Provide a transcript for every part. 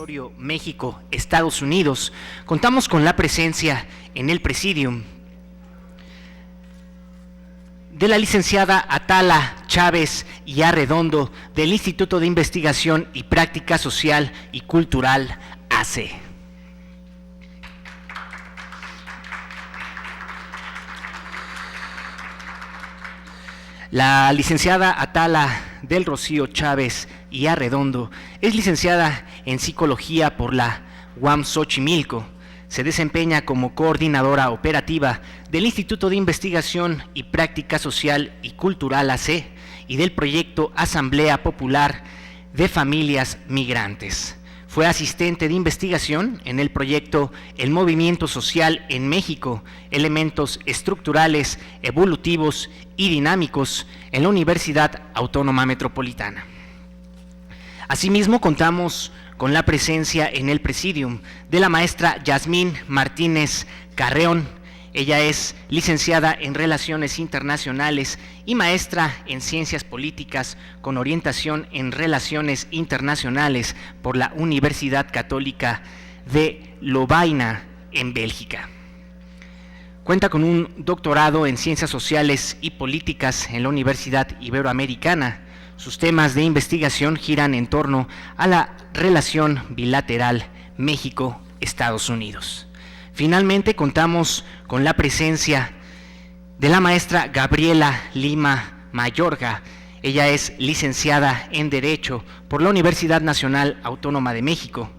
territorio México, Estados Unidos, contamos con la presencia en el Presidium de la licenciada Atala Chávez y Arredondo del Instituto de Investigación y Práctica Social y Cultural, ACE. La licenciada Atala del Rocío Chávez y Arredondo es licenciada en Psicología por la UAM Xochimilco. Se desempeña como coordinadora operativa del Instituto de Investigación y Práctica Social y Cultural, AC, y del proyecto Asamblea Popular de Familias Migrantes. Fue asistente de investigación en el proyecto El Movimiento Social en México, Elementos Estructurales, Evolutivos y Dinámicos en la Universidad Autónoma Metropolitana. Asimismo, contamos con la presencia en el Presidium de la maestra Yasmín Martínez Carreón. Ella es licenciada en Relaciones Internacionales y maestra en Ciencias Políticas con orientación en Relaciones Internacionales por la Universidad Católica de Lovaina, en Bélgica. Cuenta con un doctorado en Ciencias Sociales y Políticas en la Universidad Iberoamericana. Sus temas de investigación giran en torno a la relación bilateral México-Estados Unidos. Finalmente, contamos con la presencia de la maestra Gabriela Lima Mayorga. Ella es licenciada en Derecho por la Universidad Nacional Autónoma de México.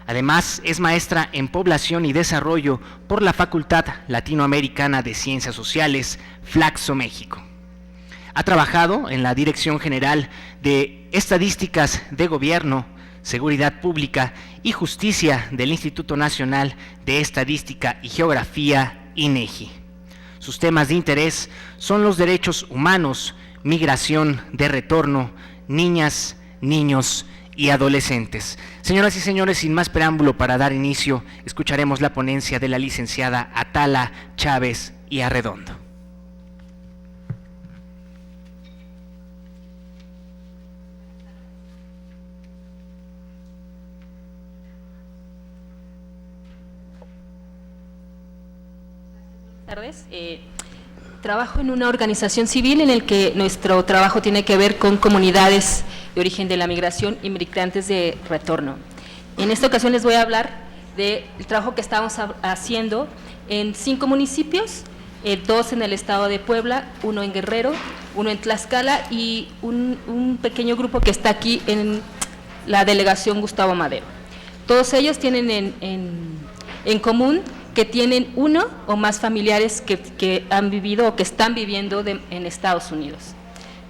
Además, es maestra en Población y Desarrollo por la Facultad Latinoamericana de Ciencias Sociales, Flaxo, México. Ha trabajado en la Dirección General de Estadísticas de Gobierno, Seguridad Pública y Justicia del Instituto Nacional de Estadística y Geografía, INEGI. Sus temas de interés son los derechos humanos, migración de retorno, niñas, niños y adolescentes. Señoras y señores, sin más preámbulo, para dar inicio, escucharemos la ponencia de la licenciada Atala Chávez y Arredondo. Buenas tardes. Trabajo en una organización civil en el que nuestro trabajo tiene que ver con comunidades de origen de la migración y migrantes de retorno. En esta ocasión les voy a hablar del trabajo que estamos haciendo en 5 municipios, 2 en el estado de Puebla, 1 en Guerrero, 1 en Tlaxcala y un pequeño grupo que está aquí en la delegación Gustavo Madero. Todos ellos tienen en común que tienen uno o más familiares que han vivido o que están viviendo en Estados Unidos.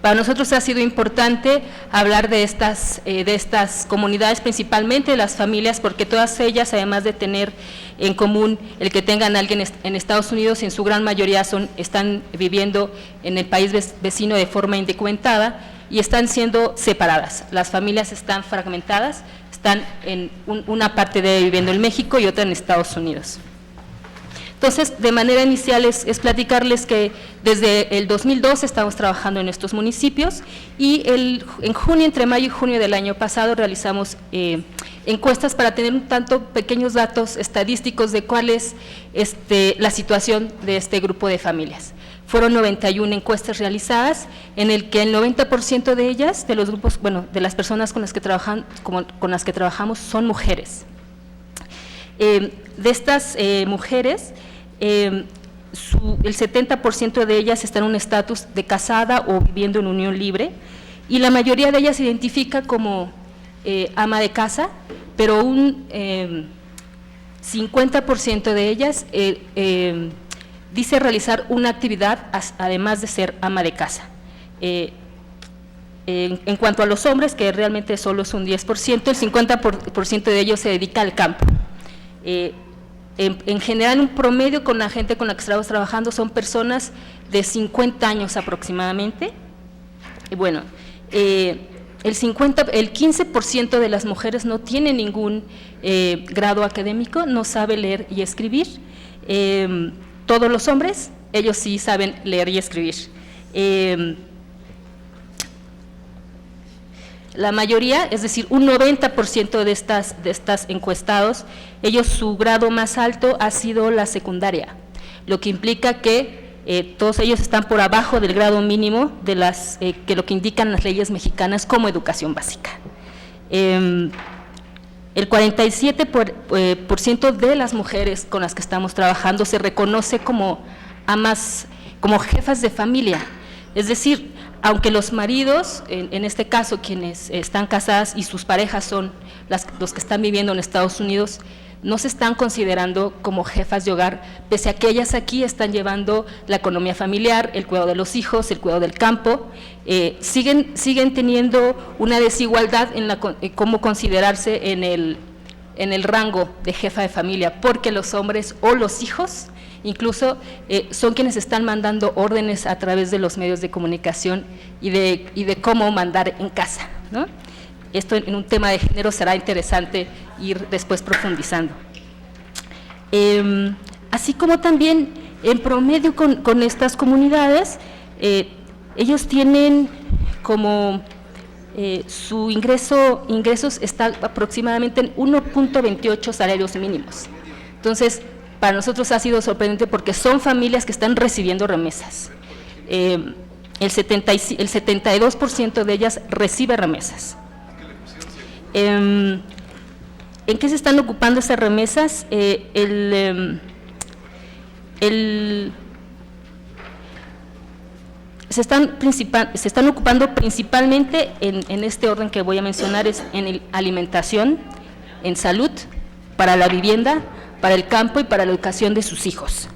Para nosotros ha sido importante hablar de estas comunidades, principalmente de las familias, porque todas ellas, además de tener en común el que tengan a alguien en Estados Unidos, en su gran mayoría están viviendo en el país vecino de forma indocumentada y están siendo separadas. Las familias están fragmentadas, están en una parte de viviendo en México y otra en Estados Unidos. Entonces, de manera inicial es platicarles que desde el 2012 estamos trabajando en estos municipios y en junio, entre mayo y junio del año pasado, realizamos encuestas para tener un tanto pequeños datos estadísticos de cuál es la situación de este grupo de familias. Fueron 91 encuestas realizadas, en el que el 90% de ellas, de los grupos, bueno, de las personas con las que trabajamos son mujeres. De estas mujeres, el 70% de ellas están en un estatus de casada o viviendo en unión libre y la mayoría de ellas se identifica como ama de casa, pero un 50% de ellas dice realizar una actividad además de ser ama de casa. En cuanto a los hombres, que realmente solo es un 10%, el 50% de ellos se dedica al campo. En general, un promedio con la gente con la que estamos trabajando son personas de 50 años aproximadamente. Y bueno, el 15% de las mujeres no tiene ningún grado académico, no sabe leer y escribir. Todos los hombres, ellos sí saben leer y escribir. La mayoría, es decir, un 90% de estas encuestados, ellos su grado más alto ha sido la secundaria, lo que implica que todos ellos están por abajo del grado mínimo de que lo que indican las leyes mexicanas como educación básica. El 47% de las mujeres con las que estamos trabajando se reconoce como amas, como jefas de familia, es decir, aunque los maridos, en este caso quienes están casadas y sus parejas son los que están viviendo en Estados Unidos, no se están considerando como jefas de hogar, pese a que ellas aquí están llevando la economía familiar, el cuidado de los hijos, el cuidado del campo, siguen teniendo una desigualdad en cómo considerarse en el rango de jefa de familia, porque los hombres o los hijos incluso son quienes están mandando órdenes a través de los medios de comunicación y de cómo mandar en casa, ¿no? Esto en un tema de género será interesante ir después profundizando. Así como también en promedio con estas comunidades, ellos tienen como su ingresos está aproximadamente en 1.28 salarios mínimos. Entonces, para nosotros ha sido sorprendente porque son familias que están recibiendo remesas. El 72% de ellas recibe remesas. ¿En qué se están ocupando esas remesas? Se están ocupando principalmente en este orden que voy a mencionar, es en alimentación, en salud, para la vivienda, para el campo y para la educación de sus hijos.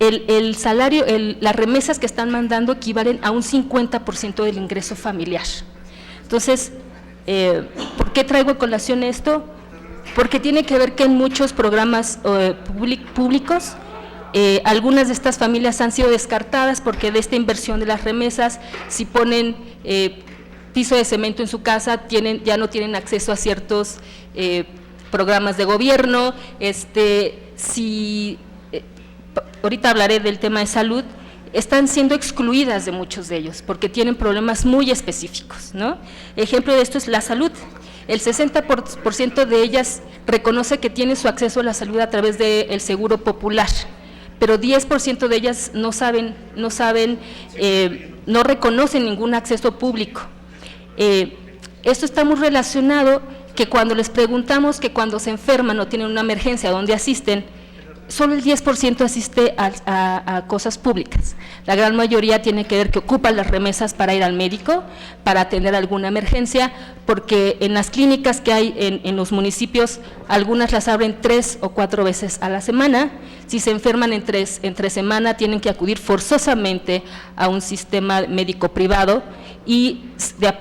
El salario, las remesas que están mandando equivalen a un 50% del ingreso familiar. Entonces, ¿por qué traigo a colación esto? Porque tiene que ver que en muchos programas públicos, algunas de estas familias han sido descartadas porque de esta inversión de las remesas, si ponen piso de cemento en su casa, ya no tienen acceso a ciertos programas de gobierno. Ahorita hablaré del tema de salud, están siendo excluidas de muchos de ellos porque tienen problemas muy específicos, ¿no? Ejemplo de esto es la salud. El 60% de ellas reconoce que tiene su acceso a la salud a través del seguro popular, pero 10% de ellas no reconocen ningún acceso público. Esto está muy relacionado que cuando les preguntamos que cuando se enferman o tienen una emergencia, ¿a dónde asisten? Solo el 10% asiste a cosas públicas. La gran mayoría tiene que ver que ocupan las remesas para ir al médico, para atender alguna emergencia, porque en las clínicas que hay en los municipios, algunas las abren 3 o 4 veces a la semana. Si se enferman entre semana, tienen que acudir forzosamente a un sistema médico privado, y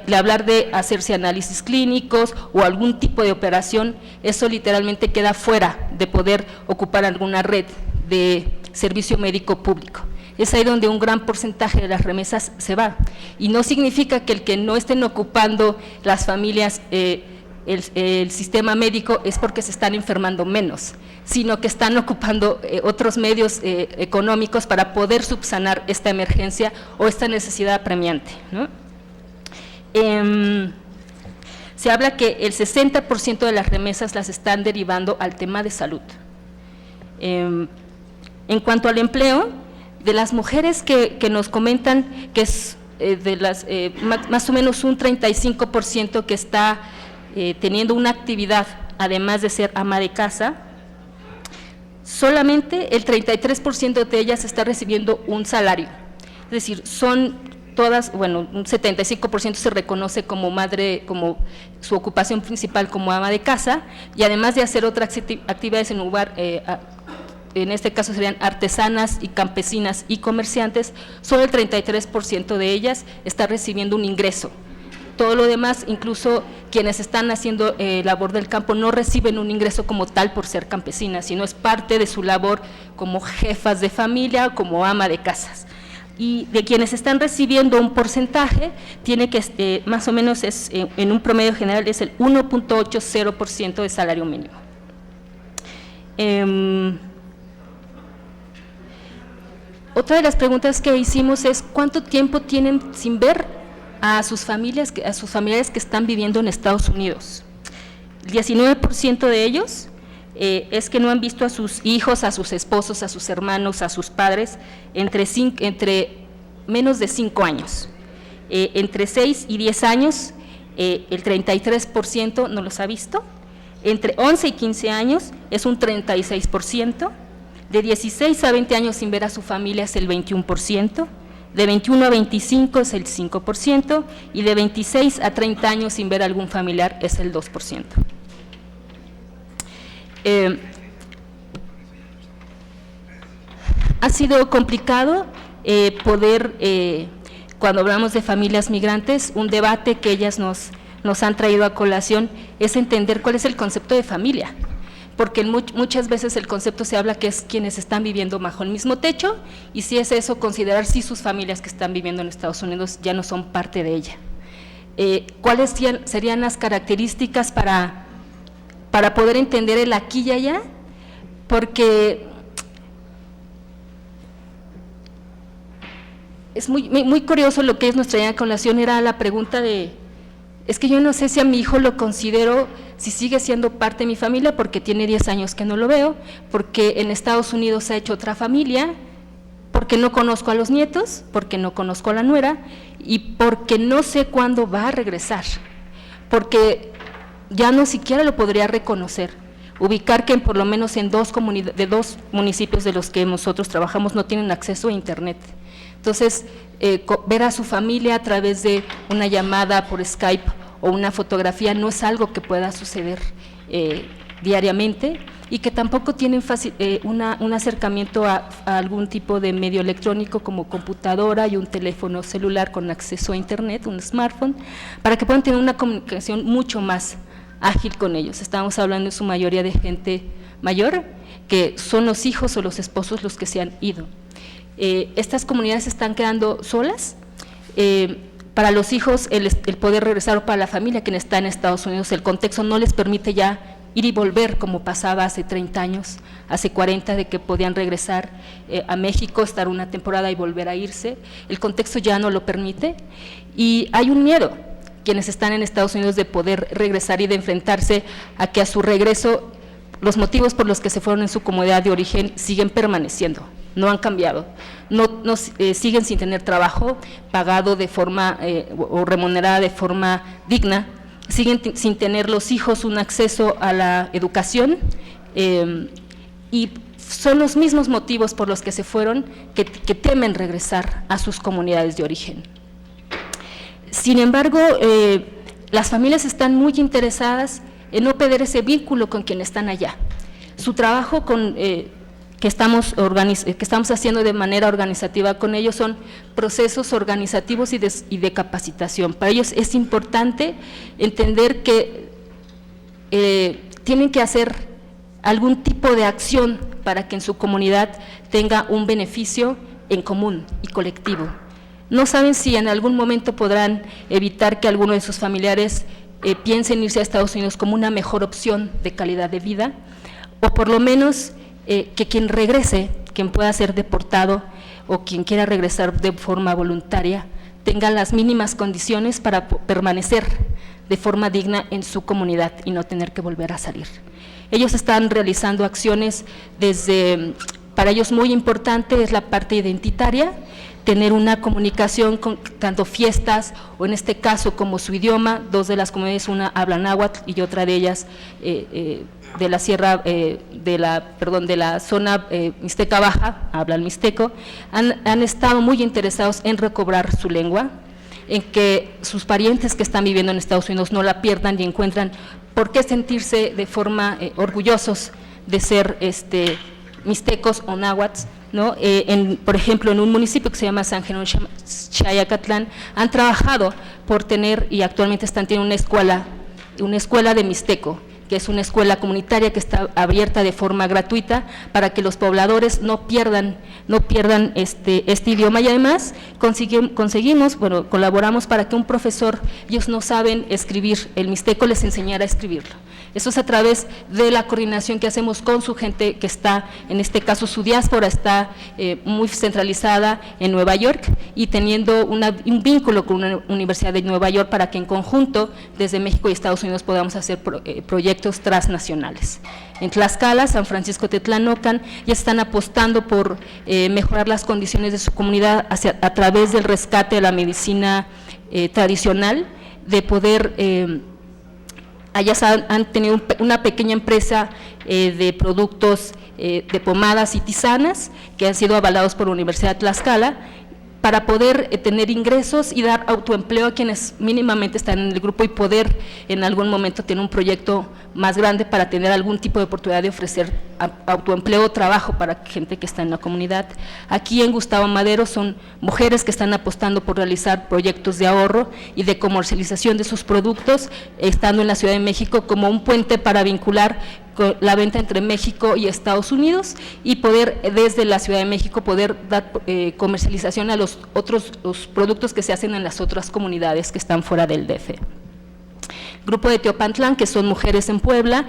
de hablar de hacerse análisis clínicos o algún tipo de operación, eso literalmente queda fuera de poder ocupar alguna red de servicio médico público. Es ahí donde un gran porcentaje de las remesas se va, y no significa que el que no estén ocupando las familias el sistema médico es porque se están enfermando menos, sino que están ocupando otros medios económicos para poder subsanar esta emergencia o esta necesidad apremiante, ¿no? Se habla que el 60% de las remesas las están derivando al tema de salud. En cuanto al empleo, de las mujeres que nos comentan que es más o menos un 35% que está teniendo una actividad además de ser ama de casa, solamente el 33% de ellas está recibiendo un salario, es decir, son todas, bueno, un 75% se reconoce como madre, como su ocupación principal como ama de casa, y además de hacer otras actividades en lugar, en este caso serían artesanas y campesinas y comerciantes, solo el 33% de ellas está recibiendo un ingreso. Todo lo demás, incluso quienes están haciendo labor del campo, no reciben un ingreso como tal por ser campesinas, sino es parte de su labor como jefas de familia, como ama de casas. Y de quienes están recibiendo un porcentaje, tiene que más o menos en un promedio general es el 1.80% de salario mínimo. Otra de las preguntas que hicimos es ¿cuánto tiempo tienen sin ver a sus familiares que están viviendo en Estados Unidos? El 19% de ellos es que no han visto a sus hijos, a sus esposos, a sus hermanos, a sus padres entre menos de 5 años. Entre 6 y 10 años, el 33% no los ha visto. Entre 11 y 15 años es un 36%. De 16 a 20 años sin ver a su familia es el 21%. De 21 a 25 es el 5%. Y de 26 a 30 años sin ver a algún familiar es el 2%. Ha sido complicado poder, cuando hablamos de familias migrantes, un debate que ellas nos han traído a colación es entender cuál es el concepto de familia, porque muchas veces el concepto se habla que es quienes están viviendo bajo el mismo techo, y si es eso, considerar si sus familias que están viviendo en Estados Unidos ya no son parte de ella. ¿Cuáles serían las características para poder entender el aquí y allá? Porque es muy curioso lo que es nuestra colación, era la pregunta de, es que yo no sé si a mi hijo lo considero, si sigue siendo parte de mi familia, porque tiene 10 años que no lo veo, porque en Estados Unidos ha hecho otra familia, porque no conozco a los nietos, porque no conozco a la nuera, y porque no sé cuándo va a regresar, porque ya no siquiera lo podría reconocer, ubicar que por lo menos en dos municipios de los que nosotros trabajamos no tienen acceso a internet. Entonces, ver a su familia a través de una llamada por Skype o una fotografía no es algo que pueda suceder diariamente, y que tampoco tienen un acercamiento a algún tipo de medio electrónico como computadora y un teléfono celular con acceso a internet, un smartphone, para que puedan tener una comunicación mucho más ágil con ellos. Estamos hablando en su mayoría de gente mayor, que son los hijos o los esposos los que se han ido. Estas comunidades están quedando solas. Para los hijos el poder regresar, o para la familia que está en Estados Unidos, el contexto no les permite ya ir y volver como pasaba hace 30 años, hace 40, de que podían regresar a México, estar una temporada y volver a irse. El contexto ya no lo permite, y hay un miedo quienes están en Estados Unidos de poder regresar y de enfrentarse a que a su regreso los motivos por los que se fueron en su comunidad de origen siguen permaneciendo, no han cambiado, siguen sin tener trabajo pagado de forma o remunerada de forma digna, siguen sin tener los hijos un acceso a la educación, y son los mismos motivos por los que se fueron que temen regresar a sus comunidades de origen. Sin embargo, las familias están muy interesadas en no perder ese vínculo con quienes están allá. Su trabajo que estamos haciendo de manera organizativa con ellos son procesos organizativos y de capacitación. Para ellos es importante entender que tienen que hacer algún tipo de acción para que en su comunidad tenga un beneficio en común y colectivo. No saben si en algún momento podrán evitar que alguno de sus familiares piensen irse a Estados Unidos como una mejor opción de calidad de vida, o por lo menos que quien regrese, quien pueda ser deportado o quien quiera regresar de forma voluntaria, tenga las mínimas condiciones para permanecer de forma digna en su comunidad y no tener que volver a salir. Ellos están realizando acciones para ellos muy importante es la parte identitaria, tener una comunicación con tanto fiestas o en este caso como su idioma. Dos de las comunidades, una habla náhuatl y otra de ellas de la sierra, de la zona mixteca baja, habla el mixteco, han estado muy interesados en recobrar su lengua, en que sus parientes que están viviendo en Estados Unidos no la pierdan y encuentran por qué sentirse de forma orgullosos de ser mixtecos o náhuatl, ¿no? Por ejemplo, en un municipio que se llama San Jerónimo Chayacatlán, han trabajado por tener, y actualmente teniendo una escuela de mixteco, que es una escuela comunitaria que está abierta de forma gratuita para que los pobladores no pierdan este idioma, y además conseguimos, bueno, colaboramos para que un profesor, ellos no saben escribir el mixteco, les enseñara a escribirlo. Eso es a través de la coordinación que hacemos con su gente que está, en este caso su diáspora está muy centralizada en Nueva York y teniendo un vínculo con una universidad de Nueva York para que en conjunto desde México y Estados Unidos podamos hacer proyectos transnacionales. En Tlaxcala, San Francisco Tetlanocan ya están apostando por mejorar las condiciones de su comunidad a través del rescate de la medicina tradicional, de poder… Allá han tenido una pequeña empresa de productos de pomadas y tisanas que han sido avalados por la Universidad de Tlaxcala para poder tener ingresos y dar autoempleo a quienes mínimamente están en el grupo y poder en algún momento tener un proyecto más grande para tener algún tipo de oportunidad de ofrecer autoempleo o trabajo para gente que está en la comunidad. Aquí en Gustavo Madero son mujeres que están apostando por realizar proyectos de ahorro y de comercialización de sus productos, estando en la Ciudad de México como un puente para vincular la venta entre México y Estados Unidos y poder desde la Ciudad de México poder dar comercialización a los productos que se hacen en las otras comunidades que están fuera del DF. Grupo de Teopantlán, que son mujeres en Puebla,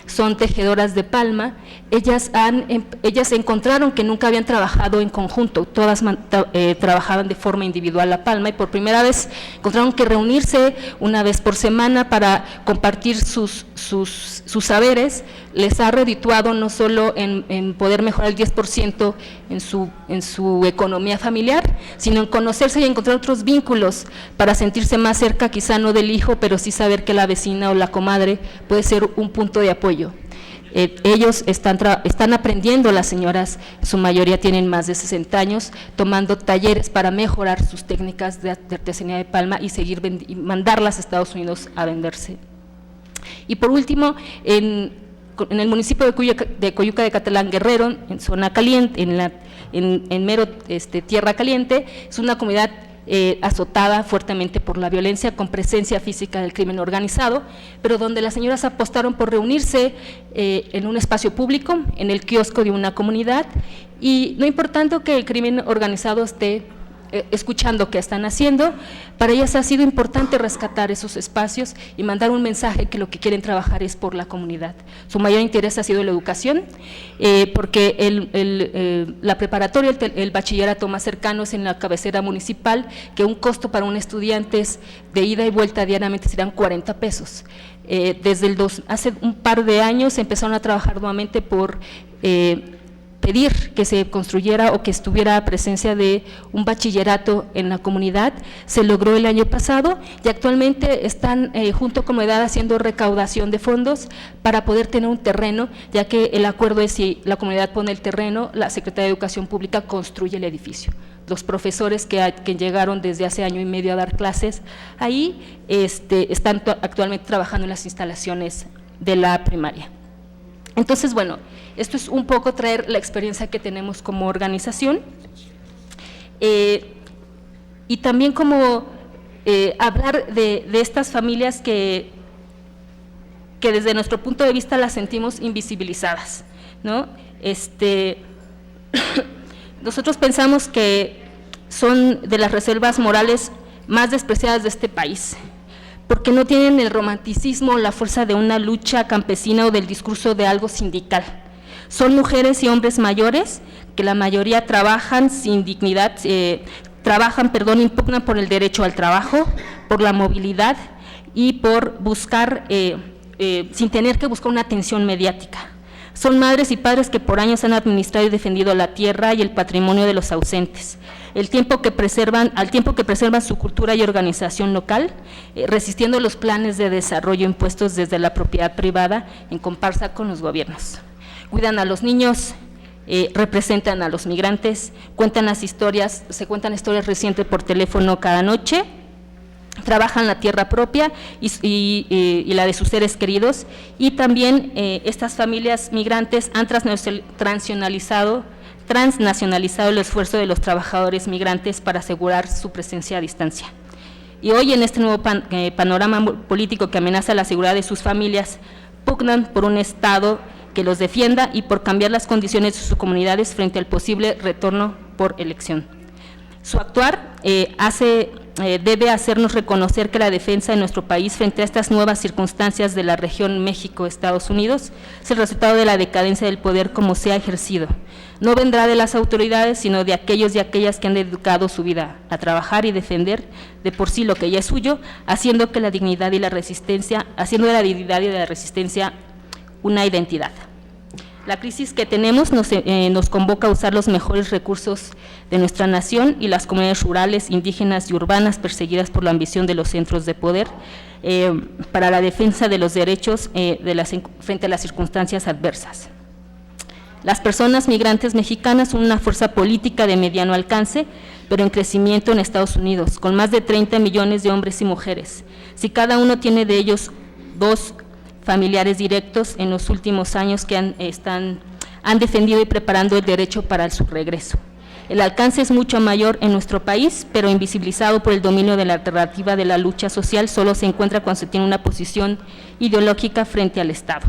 son tejedoras de palma. Ellas encontraron que nunca habían trabajado en conjunto, todas trabajaban de forma individual la palma y por primera vez encontraron que reunirse una vez por semana para compartir sus saberes les ha redituado no solo en poder mejorar el 10% en su economía familiar, sino en conocerse y encontrar otros vínculos para sentirse más cerca, quizá no del hijo, pero sí saber que la vecina o la comadre puede ser un punto de apoyo. Ellos están aprendiendo, las señoras, su mayoría tienen más de 60 años, tomando talleres para mejorar sus técnicas de artesanía de palma y y mandarlas a Estados Unidos a venderse. Y por último, en el municipio de Coyuca de Catalán Guerrero, en zona caliente, en mero tierra caliente, es una comunidad azotada fuertemente por la violencia, con presencia física del crimen organizado, pero donde las señoras apostaron por reunirse en un espacio público, en el kiosco de una comunidad, y no importando que el crimen organizado esté escuchando qué están haciendo, para ellas ha sido importante rescatar esos espacios y mandar un mensaje que lo que quieren trabajar es por la comunidad. Su mayor interés ha sido la educación, porque la preparatoria, el bachillerato más cercano es en la cabecera municipal, que un costo para un estudiante de ida y vuelta diariamente serán 40 pesos. Hace un par de años empezaron a trabajar nuevamente por pedir que se construyera o que estuviera presencia de un bachillerato en la comunidad. Se logró el año pasado y actualmente están junto con la comunidad haciendo recaudación de fondos para poder tener un terreno, ya que el acuerdo es si la comunidad pone el terreno, la Secretaría de Educación Pública construye el edificio. Los profesores que llegaron desde hace año y medio a dar clases ahí están actualmente trabajando en las instalaciones de la primaria. Entonces, bueno, esto es un poco traer la experiencia que tenemos como organización y también como hablar de estas familias que desde nuestro punto de vista las sentimos invisibilizadas, ¿no? Nosotros pensamos que son de las reservas morales más despreciadas de este país, porque no tienen el romanticismo o la fuerza de una lucha campesina o del discurso de algo sindical. Son mujeres y hombres mayores que la mayoría trabajan sin dignidad, impugnan por el derecho al trabajo, por la movilidad y por buscar, sin tener que buscar una atención mediática. Son madres y padres que por años han administrado y defendido la tierra y el patrimonio de los ausentes, al tiempo que preservan su cultura y organización local, resistiendo los planes de desarrollo impuestos desde la propiedad privada en comparsa con los gobiernos. Cuidan a los niños, representan a los migrantes, se cuentan historias recientes por teléfono cada noche, trabajan la tierra propia y la de sus seres queridos, y también estas familias migrantes han transnacionalizado el esfuerzo de los trabajadores migrantes para asegurar su presencia a distancia. y hoy en este nuevo panorama político que amenaza la seguridad de sus familias, pugnan por un Estado que los defienda y por cambiar las condiciones de sus comunidades frente al posible retorno por elección. Su actuar debe hacernos reconocer que la defensa de nuestro país frente a estas nuevas circunstancias de la región México-Estados Unidos es el resultado de la decadencia del poder como se ha ejercido. No vendrá de las autoridades, sino de aquellos y aquellas que han dedicado su vida a trabajar y defender de por sí lo que ya es suyo, haciendo de la dignidad y la resistencia una identidad. La crisis que tenemos nos convoca a usar los mejores recursos de nuestra nación y las comunidades rurales, indígenas y urbanas perseguidas por la ambición de los centros de poder para la defensa de los derechos frente a las circunstancias adversas. Las personas migrantes mexicanas son una fuerza política de mediano alcance, pero en crecimiento en Estados Unidos, con más de 30 millones de hombres y mujeres. Si cada uno tiene de ellos 2 familiares directos en los últimos años que han defendido y preparando el derecho para su regreso. El alcance es mucho mayor en nuestro país, pero invisibilizado por el dominio de la alternativa de la lucha social, solo se encuentra cuando se tiene una posición ideológica frente al Estado.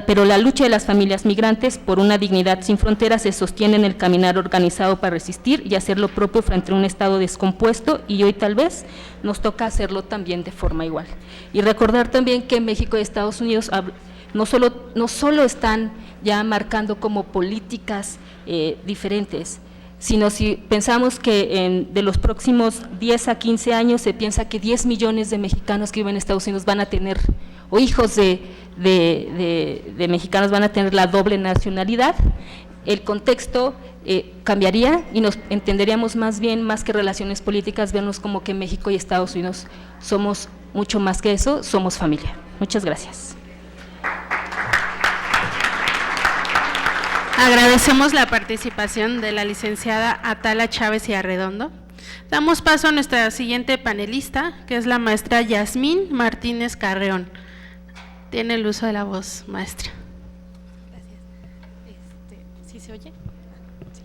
Pero la lucha de las familias migrantes por una dignidad sin fronteras se sostiene en el caminar organizado para resistir y hacer lo propio frente a un Estado descompuesto, y hoy tal vez nos toca hacerlo también de forma igual. Y recordar también que México y Estados Unidos no solo están ya marcando como políticas diferentes, sino si pensamos que de los próximos 10 a 15 años se piensa que 10 millones de mexicanos que viven en Estados Unidos van a tener, o hijos de mexicanos van a tener la doble nacionalidad, el contexto cambiaría y nos entenderíamos más bien, más que relaciones políticas, vernos como que México y Estados Unidos somos mucho más que eso, somos familia. Muchas gracias. Agradecemos la participación de la licenciada Atala Chávez y Arredondo. Damos paso a nuestra siguiente panelista, que es la maestra Yasmín Martínez Carreón. Tiene el uso de la voz, maestra. Gracias. ¿Sí se oye? Sí.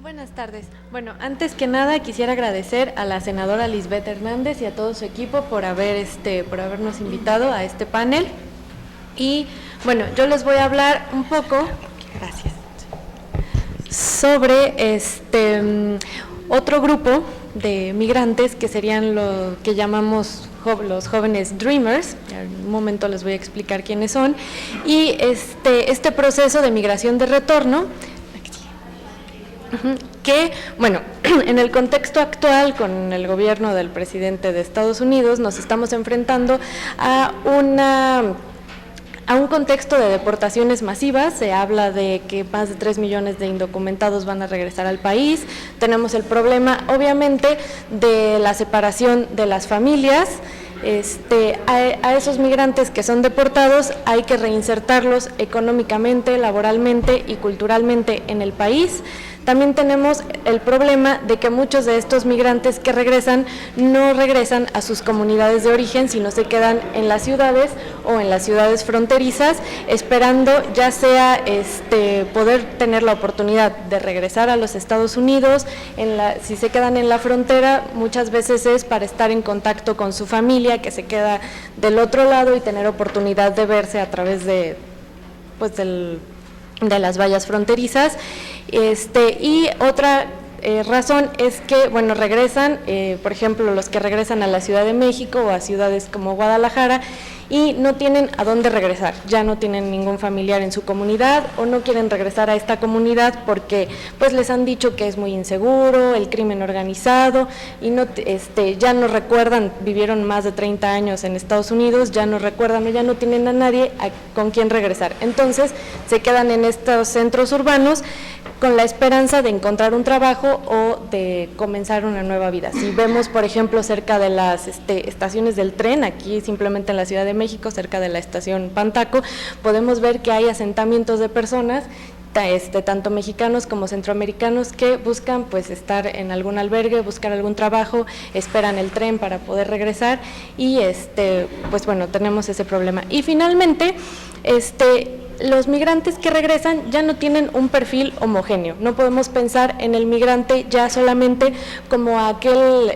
Buenas tardes. Bueno, antes que nada quisiera agradecer a la senadora Lisbeth Hernández y a todo su equipo por habernos invitado a este panel. Y bueno, yo les voy a hablar un poco, gracias, sobre otro grupo de migrantes que serían lo que llamamos los jóvenes Dreamers. En un momento les voy a explicar quiénes son. Y este proceso de migración de retorno, que, bueno, en el contexto actual con el gobierno del presidente de Estados Unidos nos estamos enfrentando a un contexto de deportaciones masivas. Se habla de que más de 3 millones de indocumentados van a regresar al país. Tenemos el problema, obviamente, de la separación de las familias. A esos migrantes que son deportados hay que reinsertarlos económicamente, laboralmente y culturalmente en el país. También tenemos el problema de que muchos de estos migrantes que regresan no regresan a sus comunidades de origen, sino se quedan en las ciudades o en las ciudades fronterizas, esperando ya sea poder tener la oportunidad de regresar a los Estados Unidos. Si se quedan en la frontera, muchas veces es para estar en contacto con su familia que se queda del otro lado y tener oportunidad de verse a través de las vallas fronterizas. Y otra razón es que, bueno, regresan, por ejemplo, los que regresan a la Ciudad de México o a ciudades como Guadalajara, y no tienen a dónde regresar, ya no tienen ningún familiar en su comunidad o no quieren regresar a esta comunidad porque pues les han dicho que es muy inseguro, el crimen organizado, y no, ya no recuerdan, vivieron más de 30 años en Estados Unidos, ya no recuerdan o ya no tienen a nadie con quien regresar. Entonces se quedan en estos centros urbanos con la esperanza de encontrar un trabajo o de comenzar una nueva vida. Si vemos, por ejemplo, cerca de las estaciones del tren, aquí simplemente en la Ciudad de México, cerca de la estación Pantaco, podemos ver que hay asentamientos de personas, tanto mexicanos como centroamericanos, que buscan pues estar en algún albergue, buscar algún trabajo, esperan el tren para poder regresar y pues bueno, tenemos ese problema. Y finalmente, los migrantes que regresan ya no tienen un perfil homogéneo. No podemos pensar en el migrante ya solamente como aquel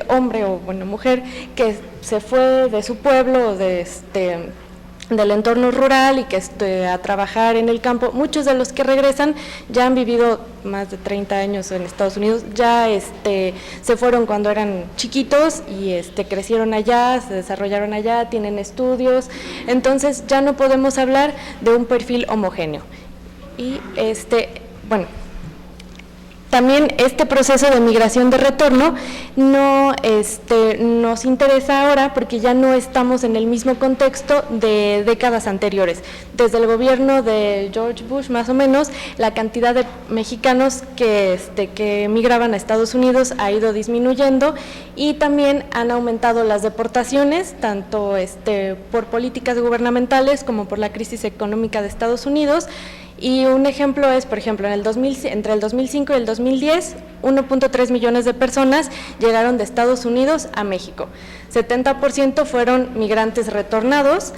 hombre o mujer que se fue de su pueblo, del entorno rural y que a trabajar en el campo. Muchos de los que regresan ya han vivido más de 30 años en Estados Unidos, ya se fueron cuando eran chiquitos y crecieron allá, se desarrollaron allá, tienen estudios, entonces ya no podemos hablar de un perfil homogéneo. Y también este proceso de migración de retorno no nos interesa ahora porque ya no estamos en el mismo contexto de décadas anteriores. Desde el gobierno de George Bush, más o menos, la cantidad de mexicanos que migraban a Estados Unidos ha ido disminuyendo y también han aumentado las deportaciones, tanto por políticas gubernamentales como por la crisis económica de Estados Unidos. Y un ejemplo es, por ejemplo, entre el 2005 y el 2010, 1.3 millones de personas llegaron de Estados Unidos a México. 70% fueron migrantes retornados,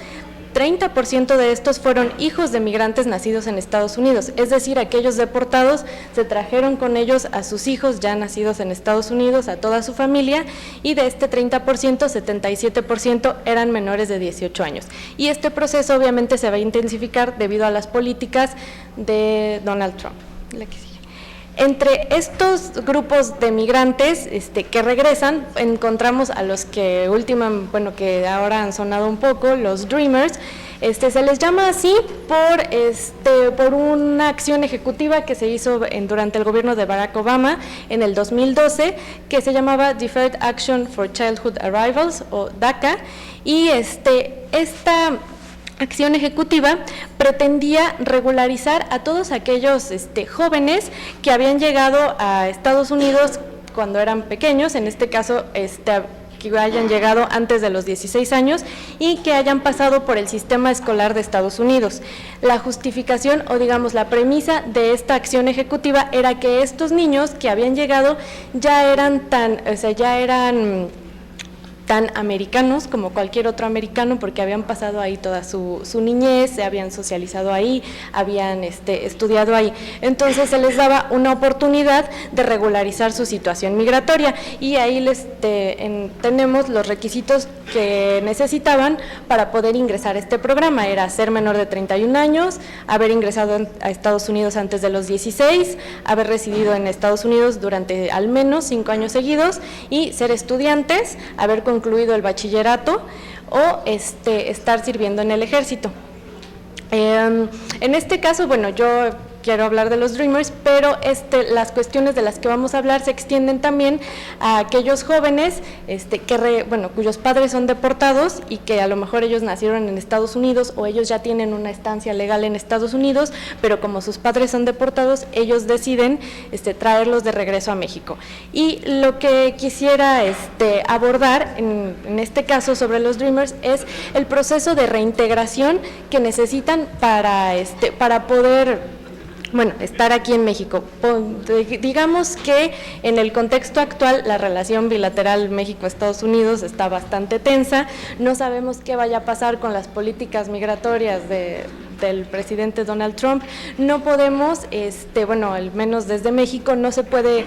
30% de estos fueron hijos de migrantes nacidos en Estados Unidos, es decir, aquellos deportados se trajeron con ellos a sus hijos ya nacidos en Estados Unidos, a toda su familia, y de este 30%, 77% eran menores de 18 años. Y este proceso obviamente se va a intensificar debido a las políticas de Donald Trump. La que sigue. Entre estos grupos de migrantes que regresan, encontramos a los que que ahora han sonado un poco, los Dreamers. Se les llama así por una acción ejecutiva que se hizo durante el gobierno de Barack Obama en el 2012, que se llamaba Deferred Action for Childhood Arrivals, o DACA, y esta acción ejecutiva pretendía regularizar a todos aquellos jóvenes que habían llegado a Estados Unidos cuando eran pequeños, en este caso que hayan llegado antes de los 16 años y que hayan pasado por el sistema escolar de Estados Unidos. La justificación o digamos la premisa de esta acción ejecutiva era que estos niños que habían llegado ya eran tan americanos como cualquier otro americano porque habían pasado ahí toda su niñez, se habían socializado ahí, habían estudiado ahí. Entonces se les daba una oportunidad de regularizar su situación migratoria y ahí tenemos los requisitos que necesitaban para poder ingresar a este programa. Era ser menor de 31 años, haber ingresado a Estados Unidos antes de los 16, haber residido en Estados Unidos durante al menos 5 años seguidos y ser estudiantes, haber concluido el bachillerato o estar sirviendo en el ejército. En este caso, yo quiero hablar de los Dreamers, pero las cuestiones de las que vamos a hablar se extienden también a aquellos jóvenes cuyos padres son deportados y que a lo mejor ellos nacieron en Estados Unidos o ellos ya tienen una estancia legal en Estados Unidos, pero como sus padres son deportados, ellos deciden traerlos de regreso a México. Y lo que quisiera abordar en este caso sobre los Dreamers es el proceso de reintegración que necesitan para poder estar aquí en México. Digamos que en el contexto actual la relación bilateral México-Estados Unidos está bastante tensa, no sabemos qué vaya a pasar con las políticas migratorias del presidente Donald Trump, no podemos, al menos desde México no se puede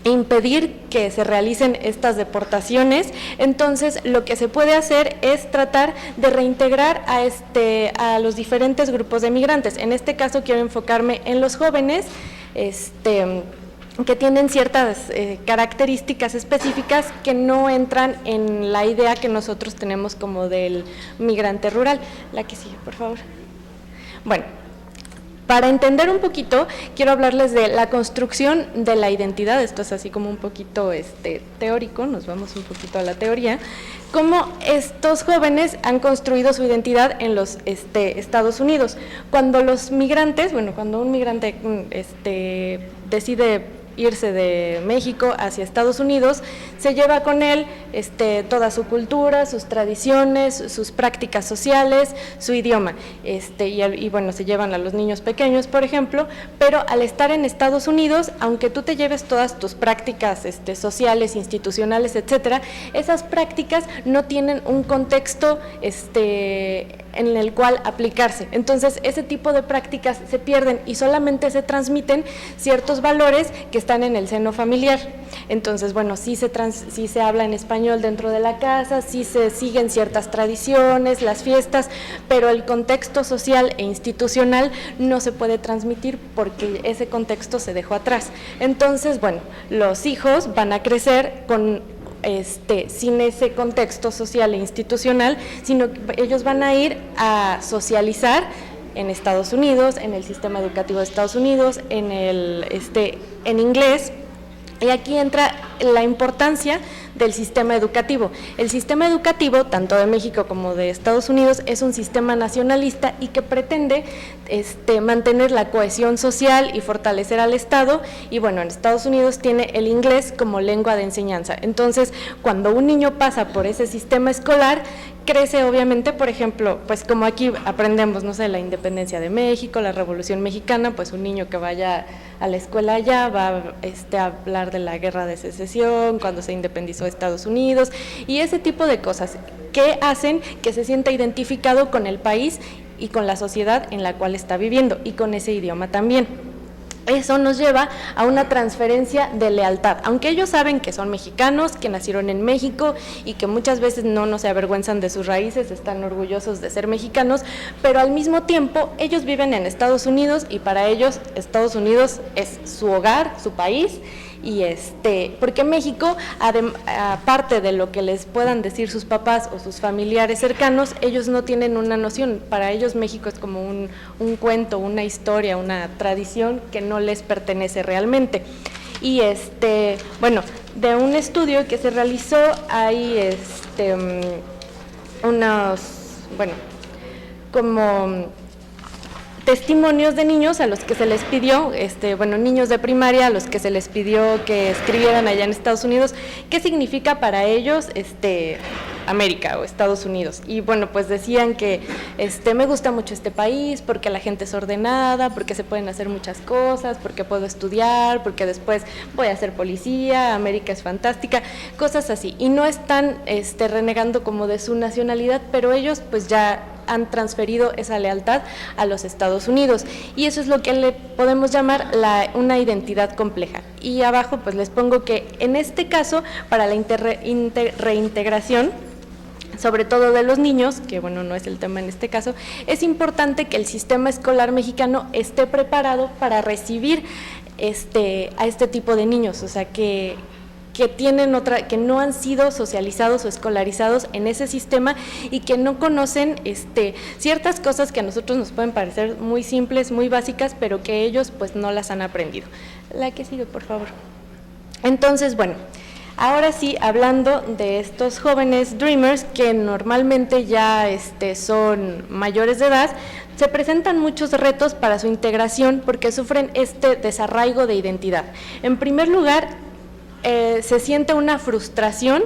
impedir que se realicen estas deportaciones, entonces lo que se puede hacer es tratar de reintegrar a los diferentes grupos de migrantes. En este caso quiero enfocarme en los jóvenes que tienen ciertas características específicas que no entran en la idea que nosotros tenemos como del migrante rural. La que sigue, por favor. Para entender un poquito, quiero hablarles de la construcción de la identidad. Esto es así como un poquito teórico, nos vamos un poquito a la teoría. Cómo estos jóvenes han construido su identidad en los Estados Unidos. Cuando los migrantes, cuando un migrante decide irse de México hacia Estados Unidos, se lleva con él toda su cultura, sus tradiciones, sus prácticas sociales, su idioma, y bueno, se llevan a los niños pequeños, por ejemplo, pero al estar en Estados Unidos, aunque tú te lleves todas tus prácticas sociales, institucionales, etcétera, esas prácticas no tienen un contexto en el cual aplicarse. Entonces, ese tipo de prácticas se pierden y solamente se transmiten ciertos valores que están en el seno familiar. Entonces, bueno, sí se habla en español dentro de la casa, sí se siguen ciertas tradiciones, las fiestas, pero el contexto social e institucional no se puede transmitir porque ese contexto se dejó atrás. Entonces, bueno, los hijos van a crecer con sin ese contexto social e institucional, sino que ellos van a ir a socializar en Estados Unidos, en el sistema educativo de Estados Unidos, en inglés. Y aquí entra la importancia del sistema educativo. El sistema educativo, tanto de México como de Estados Unidos, es un sistema nacionalista y que pretende mantener la cohesión social y fortalecer al Estado. Y bueno, en Estados Unidos tiene el inglés como lengua de enseñanza. Entonces, cuando un niño pasa por ese sistema escolar, crece obviamente, por ejemplo, pues como aquí aprendemos, no sé, la independencia de México, la Revolución Mexicana, pues un niño que vaya a la escuela allá va a hablar de la Guerra de Secesión, cuando se independizó Estados Unidos, y ese tipo de cosas que hacen que se sienta identificado con el país y con la sociedad en la cual está viviendo, y con ese idioma también. Eso nos lleva a una transferencia de lealtad, aunque ellos saben que son mexicanos, que nacieron en México y que muchas veces no se avergüenzan de sus raíces, están orgullosos de ser mexicanos, pero al mismo tiempo ellos viven en Estados Unidos y para ellos Estados Unidos es su hogar, su país. Y porque México, aparte de lo que les puedan decir sus papás o sus familiares cercanos, ellos no tienen una noción. Para ellos México es como un cuento, una historia, una tradición que no les pertenece realmente. Y bueno, de un estudio que se realizó hay como testimonios de niños a los que se les pidió, niños de primaria a los que se les pidió que escribieran allá en Estados Unidos qué significa para ellos América o Estados Unidos. Y bueno, pues decían que me gusta mucho este país porque la gente es ordenada, porque se pueden hacer muchas cosas, porque puedo estudiar, porque después voy a ser policía, América es fantástica, cosas así. Y no están renegando como de su nacionalidad, pero ellos pues ya han transferido esa lealtad a los Estados Unidos, y eso es lo que le podemos llamar una identidad compleja. Y abajo pues les pongo que en este caso, para la reintegración, sobre todo de los niños, que bueno, no es el tema en este caso, es importante que el sistema escolar mexicano esté preparado para recibir a este tipo de niños, o sea, que que no han sido socializados o escolarizados en ese sistema y que no conocen ciertas cosas que a nosotros nos pueden parecer muy simples, muy básicas, pero que ellos pues no las han aprendido. La que sigue, por favor. Entonces, bueno, ahora sí, hablando de estos jóvenes Dreamers que normalmente ya son mayores de edad, se presentan muchos retos para su integración porque sufren desarraigo de identidad. En primer lugar, se siente una frustración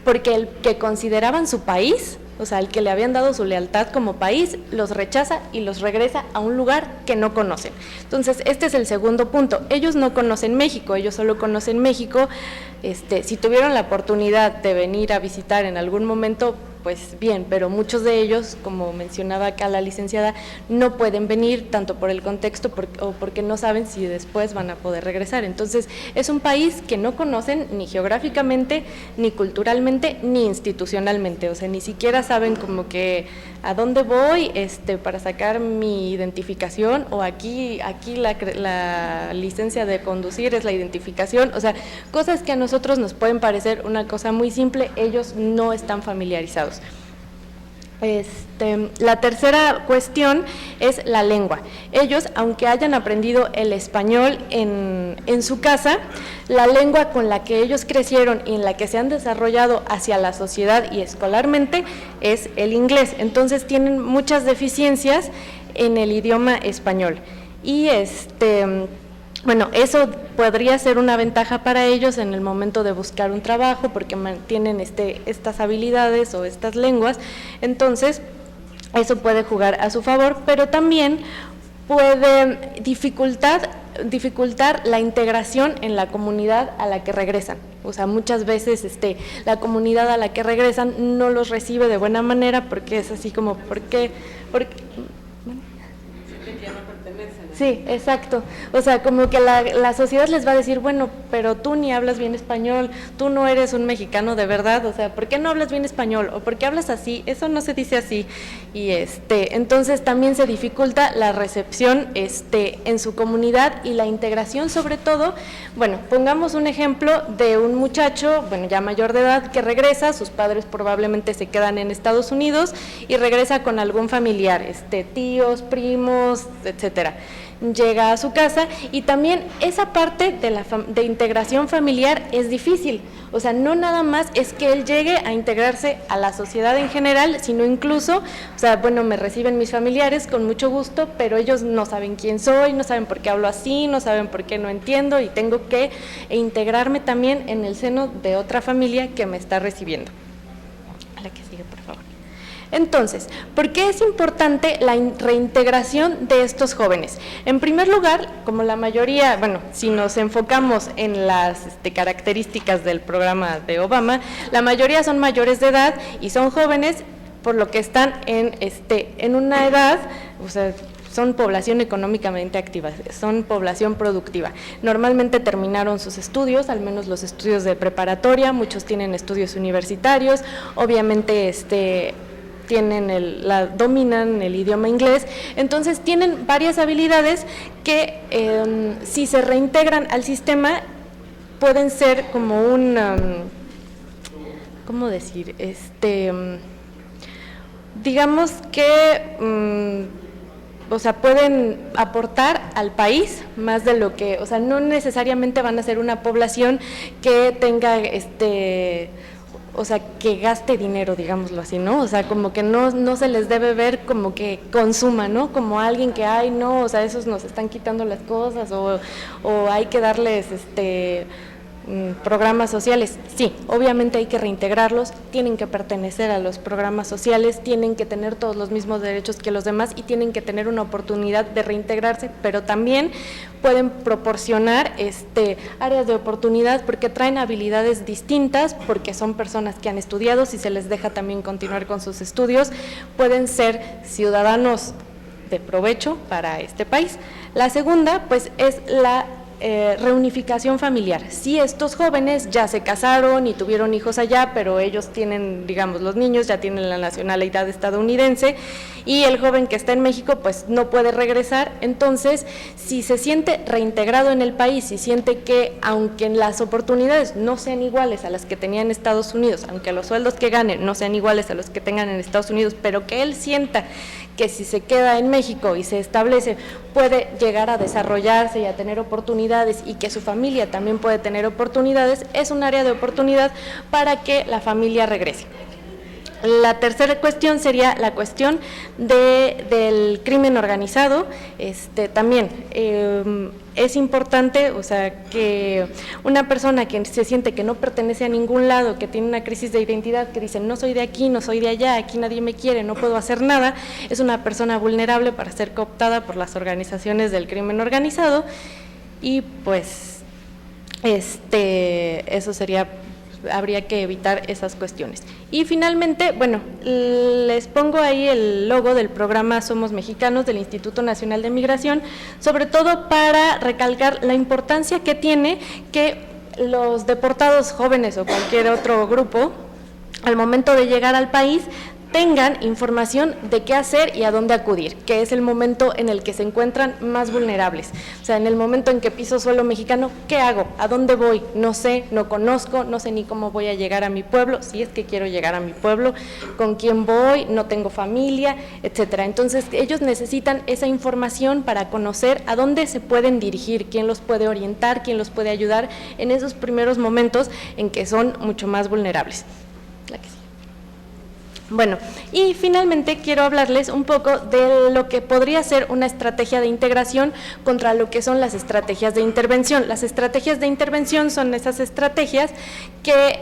porque el que consideraban su país, o sea, el que le habían dado su lealtad como país, los rechaza y los regresa a un lugar que no conocen. Entonces, este es el segundo punto. Ellos no conocen México, ellos solo conocen México. Si tuvieron la oportunidad de venir a visitar en algún momento, pues bien, pero muchos de ellos, como mencionaba acá la licenciada, no pueden venir tanto por el contexto o porque no saben si después van a poder regresar. Entonces, es un país que no conocen ni geográficamente, ni culturalmente, ni institucionalmente, o sea, ni siquiera saben como que a dónde voy para sacar mi identificación, o aquí la licencia de conducir es la identificación, o sea, cosas que a nosotros nos pueden parecer una cosa muy simple, ellos no están familiarizados. La tercera cuestión es la lengua. Ellos, aunque hayan aprendido el español en su casa, la lengua con la que ellos crecieron y en la que se han desarrollado hacia la sociedad y escolarmente es el inglés. Entonces tienen muchas deficiencias en el idioma español. Y Bueno, eso podría ser una ventaja para ellos en el momento de buscar un trabajo porque mantienen estas habilidades o estas lenguas, entonces eso puede jugar a su favor, pero también puede dificultar la integración en la comunidad a la que regresan. O sea, muchas veces la comunidad a la que regresan no los recibe de buena manera porque es así como, ¿por qué? Sí, exacto. O sea, como que la sociedad les va a decir, bueno, pero tú ni hablas bien español, tú no eres un mexicano de verdad, o sea, ¿por qué no hablas bien español? ¿O por qué hablas así? Eso no se dice así. Y entonces también se dificulta la recepción en su comunidad y la integración, sobre todo. Bueno, pongamos un ejemplo de un muchacho, bueno, ya mayor de edad, que regresa, sus padres probablemente se quedan en Estados Unidos y regresa con algún familiar, tíos, primos, etcétera. Llega a su casa y también esa parte de integración familiar es difícil, o sea, no nada más es que él llegue a integrarse a la sociedad en general, sino incluso, o sea, bueno, me reciben mis familiares con mucho gusto, pero ellos no saben quién soy, no saben por qué hablo así, no saben por qué no entiendo y tengo que integrarme también en el seno de otra familia que me está recibiendo. A la que sigue, por favor. Entonces, ¿por qué es importante la reintegración de estos jóvenes? En primer lugar, como la mayoría, bueno, si nos enfocamos en las características del programa de Obama, la mayoría son mayores de edad y son jóvenes, por lo que están en una edad, o sea, son población económicamente activa, son población productiva. Normalmente terminaron sus estudios, al menos los estudios de muchos tienen estudios universitarios, obviamente dominan el idioma inglés, entonces tienen varias habilidades que si se reintegran al sistema pueden ser como ¿cómo decir? Digamos que o sea, pueden aportar al país más de lo que, o sea, no necesariamente van a ser una población que tenga o sea, que gaste dinero, digámoslo así, ¿no? O sea, como que no se les debe ver como que consuma, ¿no? Como alguien que, ay, no, o sea, esos nos están quitando las cosas o hay que darles programas sociales. Sí, obviamente hay que reintegrarlos, tienen que pertenecer a los programas sociales, tienen que tener todos los mismos derechos que los demás y tienen que tener una oportunidad de reintegrarse, pero también pueden proporcionar áreas de oportunidad porque traen habilidades distintas, porque son personas que han estudiado, si se les deja también continuar con sus estudios, pueden ser ciudadanos de provecho para este país. La segunda, pues, es la reunificación familiar. Si estos jóvenes ya se casaron y tuvieron hijos allá, pero ellos tienen, digamos, los niños ya tienen la nacionalidad estadounidense y el joven que está en México pues no puede regresar, entonces si se siente reintegrado en el país, si siente que aunque las oportunidades no sean iguales a las que tenía en Estados Unidos, aunque los sueldos que ganen no sean iguales a los que tengan en Estados Unidos, pero que él sienta que si se queda en México y se establece puede llegar a desarrollarse y a tener oportunidades y que su familia también puede tener oportunidades, es un área de oportunidad para que la familia regrese. La tercera cuestión sería la cuestión del crimen organizado. También es importante, o sea, que una persona que se siente que no pertenece a ningún lado, que tiene una crisis de identidad, que dice no soy de aquí, no soy de allá, aquí nadie me quiere, no puedo hacer nada, es una persona vulnerable para ser cooptada por las organizaciones del crimen organizado y pues eso sería, habría que evitar esas cuestiones. Y finalmente, bueno, les pongo ahí el logo del programa Somos Mexicanos del Instituto Nacional de Migración, sobre todo para recalcar la importancia que tiene que los deportados jóvenes o cualquier otro grupo, al momento de llegar al país, tengan información de qué hacer y a dónde acudir, que es el momento en el que se encuentran más vulnerables. O sea, en el momento en que piso suelo mexicano, ¿qué hago? ¿A dónde voy? No sé, no conozco, no sé ni cómo voy a llegar a mi pueblo, si es que quiero llegar a mi pueblo, con quién voy, no tengo familia, etcétera. Entonces, ellos necesitan esa información para conocer a dónde se pueden dirigir, quién los puede orientar, quién los puede ayudar en esos primeros momentos en que son mucho más vulnerables. La que sigue. Bueno, y finalmente quiero hablarles un poco de lo que podría ser una estrategia de integración contra lo que son las estrategias de intervención. Las estrategias de intervención son esas estrategias que,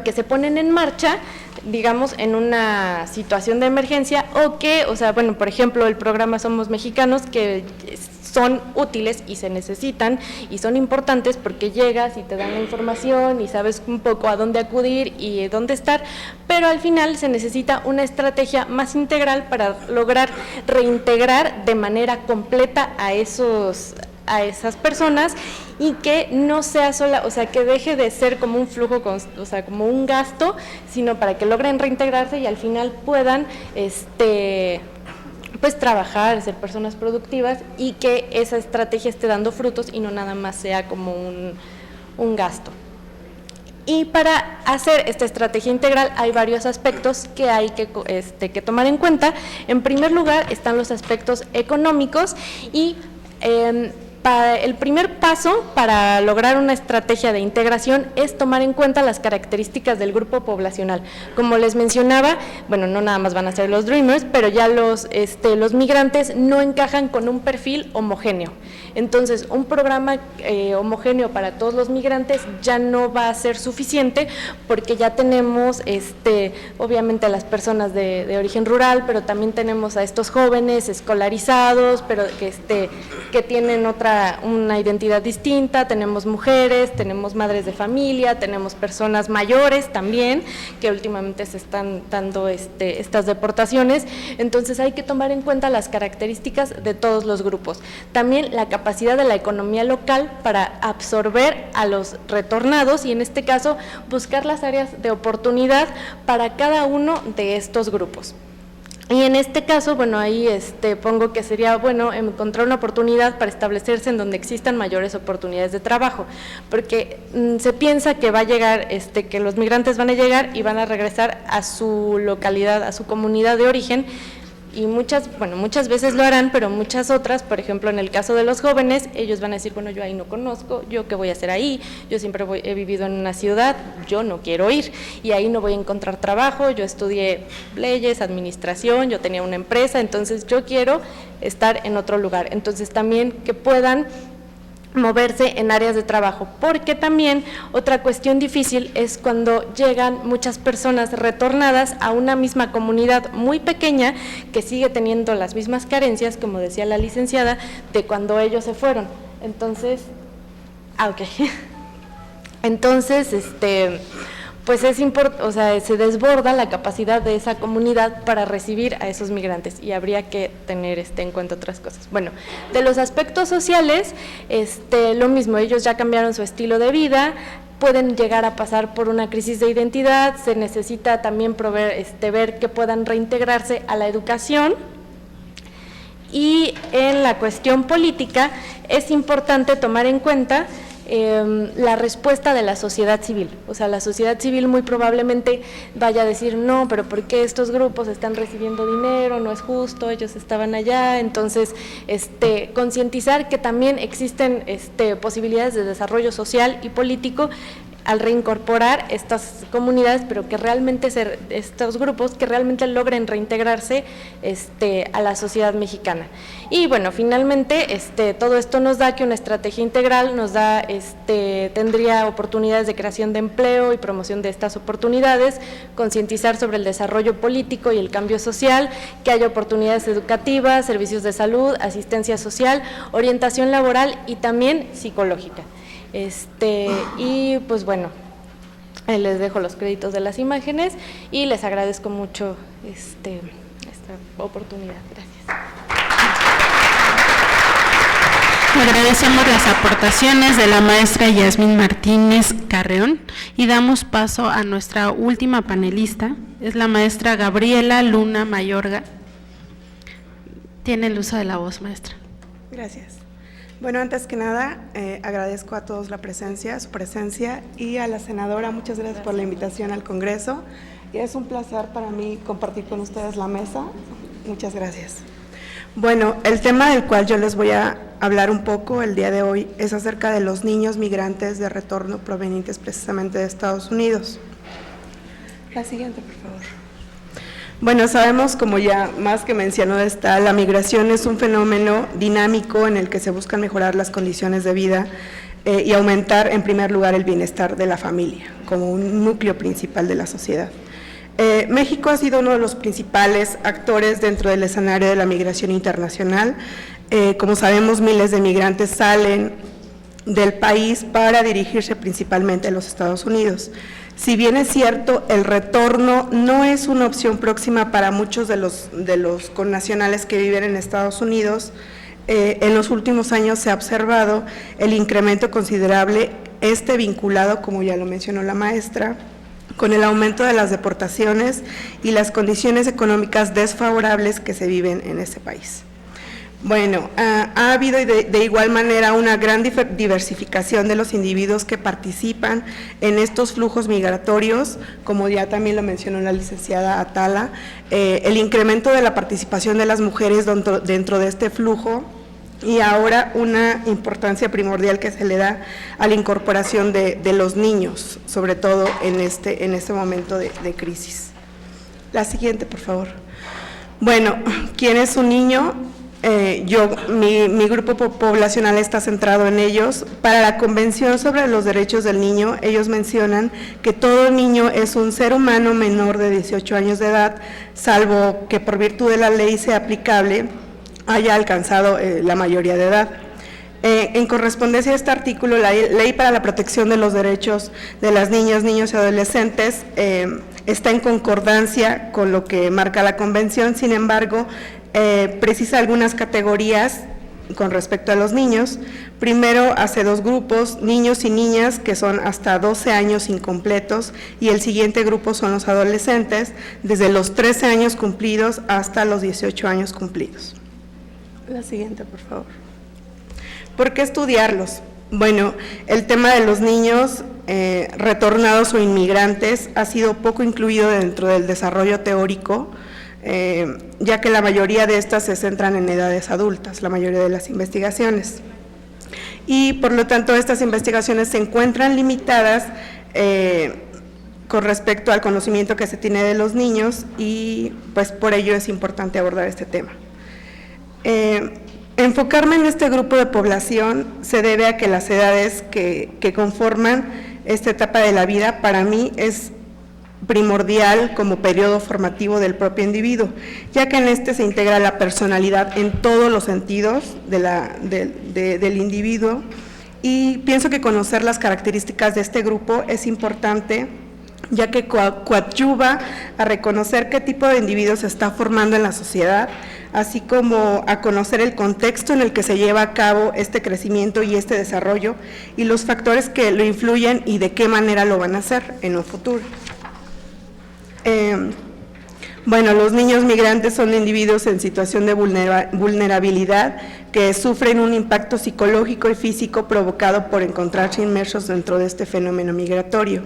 que se ponen en marcha, digamos, en una situación de emergencia o que, por ejemplo, el programa Somos Mexicanos, que son útiles y se necesitan y son importantes porque llegas y te dan la información y sabes un poco a dónde acudir y dónde estar, pero al final se necesita una estrategia más integral para lograr reintegrar de manera completa a esas personas y que no sea sola, que deje de ser como un flujo, como un gasto, sino para que logren reintegrarse y al final puedan pues trabajar, ser personas productivas y que esa estrategia esté dando frutos y no nada más sea como un gasto. Y para hacer esta estrategia integral hay varios aspectos que hay que tomar en cuenta. En primer lugar están los aspectos económicos y el primer paso para lograr una estrategia de integración es tomar en cuenta las características del grupo poblacional. Como les mencionaba, no nada más van a ser los Dreamers, pero ya los migrantes no encajan con un perfil homogéneo. Entonces, un programa homogéneo para todos los migrantes ya no va a ser suficiente porque ya tenemos, obviamente, a las personas de origen rural, pero también tenemos a estos jóvenes escolarizados, pero que tienen una identidad distinta, tenemos mujeres, tenemos madres de familia, tenemos personas mayores también, que últimamente se están dando estas deportaciones. Entonces hay que tomar en cuenta las características de todos los grupos. También la capacidad de la economía local para absorber a los retornados y en este caso buscar las áreas de oportunidad para cada uno de estos grupos. Y en este caso, ahí pongo que sería bueno encontrar una oportunidad para establecerse en donde existan mayores oportunidades de trabajo, porque se piensa que va a llegar, que los migrantes van a llegar y van a regresar a su localidad, a su comunidad de origen, y muchas veces lo harán, pero muchas otras, por ejemplo, en el caso de los jóvenes, ellos van a decir, yo ahí no conozco, yo qué voy a hacer ahí, yo siempre he vivido en una ciudad, yo no quiero ir, y ahí no voy a encontrar trabajo, yo estudié leyes, administración, yo tenía una empresa, entonces yo quiero estar en otro lugar. Entonces también que puedan moverse en áreas de trabajo, porque también otra cuestión difícil es cuando llegan muchas personas retornadas a una misma comunidad muy pequeña que sigue teniendo las mismas carencias, como decía la licenciada, de cuando ellos se fueron. Entonces, pues se desborda la capacidad de esa comunidad para recibir a esos migrantes y habría que tener en cuenta otras cosas. De los aspectos sociales, lo mismo, ellos ya cambiaron su estilo de vida, pueden llegar a pasar por una crisis de identidad, se necesita también ver que puedan reintegrarse a la educación. Y en la cuestión política es importante tomar en cuenta la respuesta de la sociedad civil. La sociedad civil muy probablemente vaya a decir, no, pero ¿por qué estos grupos están recibiendo dinero? No es justo, ellos estaban allá. Entonces, concientizar que también existen posibilidades de desarrollo social y político al reincorporar estas comunidades, pero que realmente estos grupos que realmente logren reintegrarse a la sociedad mexicana. Y finalmente todo esto nos da que una estrategia integral nos da tendría oportunidades de creación de empleo y promoción de estas oportunidades, concientizar sobre el desarrollo político y el cambio social, que haya oportunidades educativas, servicios de salud, asistencia social, orientación laboral y también psicológica. Y pues les dejo los créditos de las imágenes y les agradezco mucho esta oportunidad. Gracias. Agradecemos las aportaciones de la maestra Yasmín Martínez Carreón y damos paso a nuestra última panelista, es la maestra Gabriela Luna Mayorga. Tiene el uso de la voz, maestra. Gracias. Antes que nada, agradezco a todos su presencia y a la senadora, muchas gracias por la invitación al Congreso. Y es un placer para mí compartir con ustedes la mesa. Muchas gracias. El tema del cual yo les voy a hablar un poco el día de hoy es acerca de los niños migrantes de retorno provenientes precisamente de Estados Unidos. La siguiente, por favor. Bueno, sabemos, como ya más que mencionó la migración es un fenómeno dinámico en el que se buscan mejorar las condiciones de vida y aumentar, en primer lugar, el bienestar de la familia, como un núcleo principal de la sociedad. México ha sido uno de los principales actores dentro del escenario de la migración internacional. Como sabemos, miles de migrantes salen del país para dirigirse principalmente a los Estados Unidos. Si bien es cierto, el retorno no es una opción próxima para muchos de los connacionales que viven en Estados Unidos, en los últimos años se ha observado el incremento considerable, vinculado, como ya lo mencionó la maestra, con el aumento de las deportaciones y las condiciones económicas desfavorables que se viven en este país. Bueno, ha habido de igual manera una gran diversificación de los individuos que participan en estos flujos migratorios, como ya también lo mencionó la licenciada Atala, el incremento de la participación de las mujeres dentro de este flujo y ahora una importancia primordial que se le da a la incorporación de los niños, sobre todo en este momento de crisis. La siguiente, por favor. Bueno, ¿quién es un niño? Mi grupo poblacional está centrado en ellos. Para la Convención sobre los Derechos del Niño, ellos mencionan que todo niño es un ser humano menor de 18 años de edad, salvo que por virtud de la ley sea aplicable, haya alcanzado la mayoría de edad. En correspondencia a este artículo, la Ley para la Protección de los Derechos de las Niñas, Niños y Adolescentes está en concordancia con lo que marca la Convención. Sin embargo, precisa algunas categorías con respecto a los niños. Primero hace dos grupos, niños y niñas que son hasta 12 años incompletos, y el siguiente grupo son los adolescentes, desde los 13 años cumplidos hasta los 18 años cumplidos. La siguiente, por favor. ¿Por qué estudiarlos? Bueno, el tema de los niños retornados o inmigrantes ha sido poco incluido dentro del desarrollo teórico, ya que la mayoría de estas se centran en edades adultas, la mayoría de las investigaciones. Y por lo tanto estas investigaciones se encuentran limitadas con respecto al conocimiento que se tiene de los niños, y pues por ello es importante abordar este tema. Enfocarme en este grupo de población se debe a que las edades que conforman esta etapa de la vida para mí es primordial como periodo formativo del propio individuo, ya que en este se integra la personalidad en todos los sentidos del individuo, y pienso que conocer las características de este grupo es importante, ya que coadyuva a reconocer qué tipo de individuo se está formando en la sociedad, así como a conocer el contexto en el que se lleva a cabo este crecimiento y este desarrollo, y los factores que lo influyen y de qué manera lo van a hacer en un futuro. Bueno, los niños migrantes son individuos en situación de vulnerabilidad que sufren un impacto psicológico y físico provocado por encontrarse inmersos dentro de este fenómeno migratorio.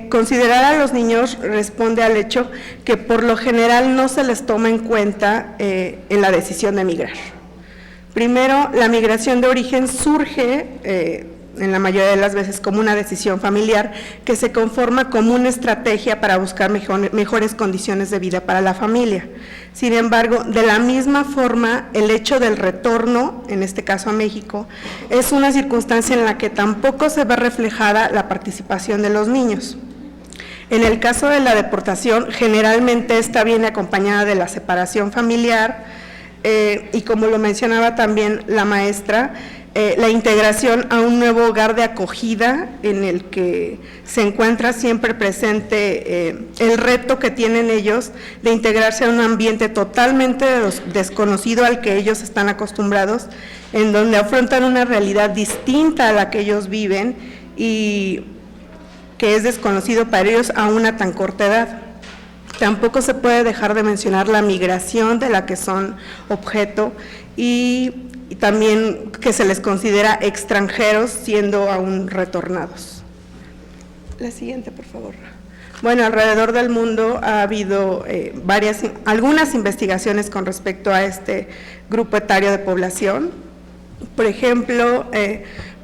Considerar a los niños responde al hecho que por lo general no se les toma en cuenta en la decisión de emigrar. Primero, la migración de origen surge en la mayoría de las veces como una decisión familiar que se conforma como una estrategia para buscar mejores condiciones de vida para la familia. Sin embargo, de la misma forma, el hecho del retorno, en este caso a México, es una circunstancia en la que tampoco se ve reflejada la participación de los niños. En el caso de la deportación, generalmente esta viene acompañada de la separación familiar y, como lo mencionaba también la maestra, la integración a un nuevo hogar de acogida en el que se encuentra siempre presente el reto que tienen ellos de integrarse a un ambiente totalmente desconocido al que ellos están acostumbrados, en donde afrontan una realidad distinta a la que ellos viven y que es desconocido para ellos a una tan corta edad. Tampoco se puede dejar de mencionar la migración de la que son objeto y también que se les considera extranjeros siendo aún retornados. La siguiente, por favor. Bueno, alrededor del mundo ha habido algunas investigaciones con respecto a este grupo etario de población. Por ejemplo,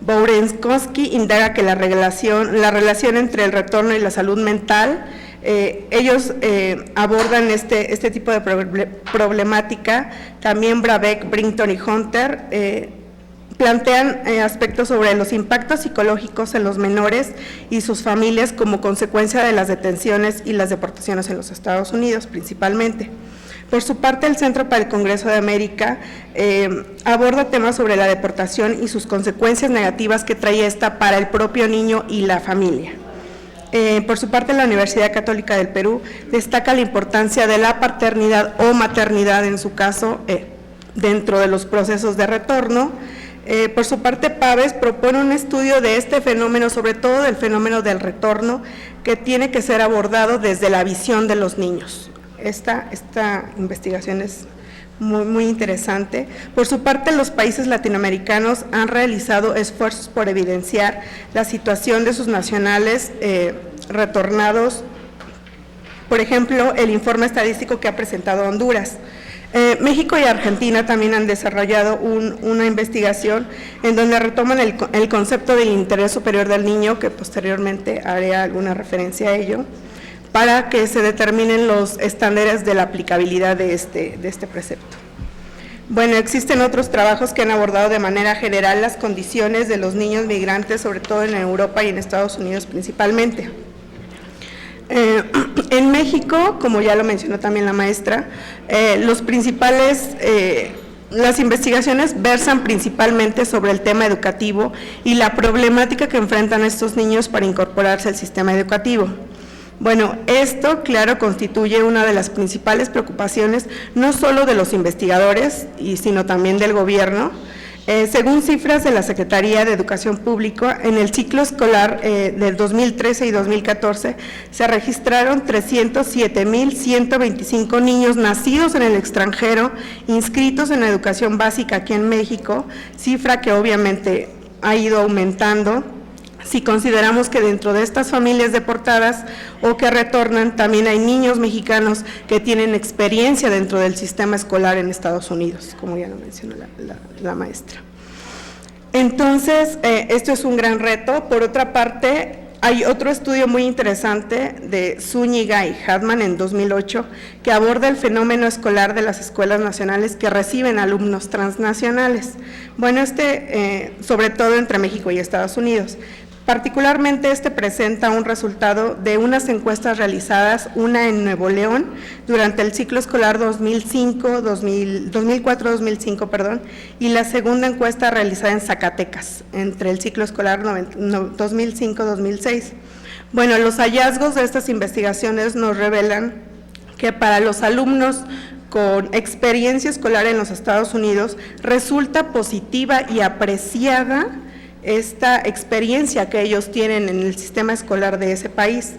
Bourenskowski indaga que la relación entre el retorno y la salud mental Ellos abordan este tipo de problemática. También Brabeck, Brinton y Hunter plantean aspectos sobre los impactos psicológicos en los menores y sus familias como consecuencia de las detenciones y las deportaciones en los Estados Unidos, principalmente. Por su parte, el Centro para el Congreso de América aborda temas sobre la deportación y sus consecuencias negativas que trae esta para el propio niño y la familia. Por su parte, la Universidad Católica del Perú destaca la importancia de la paternidad o maternidad, en su caso, dentro de los procesos de retorno. Por su parte, Pávez propone un estudio de este fenómeno, sobre todo del fenómeno del retorno, que tiene que ser abordado desde la visión de los niños. Esta investigación es muy interesante. Por su parte, los países latinoamericanos han realizado esfuerzos por evidenciar la situación de sus nacionales retornados. Por ejemplo, el informe estadístico que ha presentado Honduras. México y Argentina también han desarrollado una investigación en donde retoman el concepto del interés superior del niño, que posteriormente haré alguna referencia a ello, para que se determinen los estándares de la aplicabilidad de este precepto. Bueno, existen otros trabajos que han abordado de manera general las condiciones de los niños migrantes, sobre todo en Europa y en Estados Unidos principalmente. En México, como ya lo mencionó también la maestra, las investigaciones versan principalmente sobre el tema educativo y la problemática que enfrentan estos niños para incorporarse al sistema educativo. Bueno, esto, claro, constituye una de las principales preocupaciones, no solo de los investigadores, sino también del gobierno. Según cifras de la Secretaría de Educación Pública, en el ciclo escolar del 2013 y 2014 se registraron 307,125 niños nacidos en el extranjero, inscritos en la educación básica aquí en México, cifra que obviamente ha ido aumentando. Si consideramos que dentro de estas familias deportadas o que retornan, también hay niños mexicanos que tienen experiencia dentro del sistema escolar en Estados Unidos, como ya lo mencionó la maestra. Entonces, esto es un gran reto. Por otra parte, hay otro estudio muy interesante de Zúñiga y Hartman en 2008 que aborda el fenómeno escolar de las escuelas nacionales que reciben alumnos transnacionales. Bueno, sobre todo entre México y Estados Unidos. Particularmente presenta un resultado de unas encuestas realizadas, una en Nuevo León durante el ciclo escolar 2004-2005, y la segunda encuesta realizada en Zacatecas entre el ciclo escolar 2005-2006. Bueno, los hallazgos de estas investigaciones nos revelan que para los alumnos con experiencia escolar en los Estados Unidos resulta positiva y apreciada esta experiencia que ellos tienen en el sistema escolar de ese país,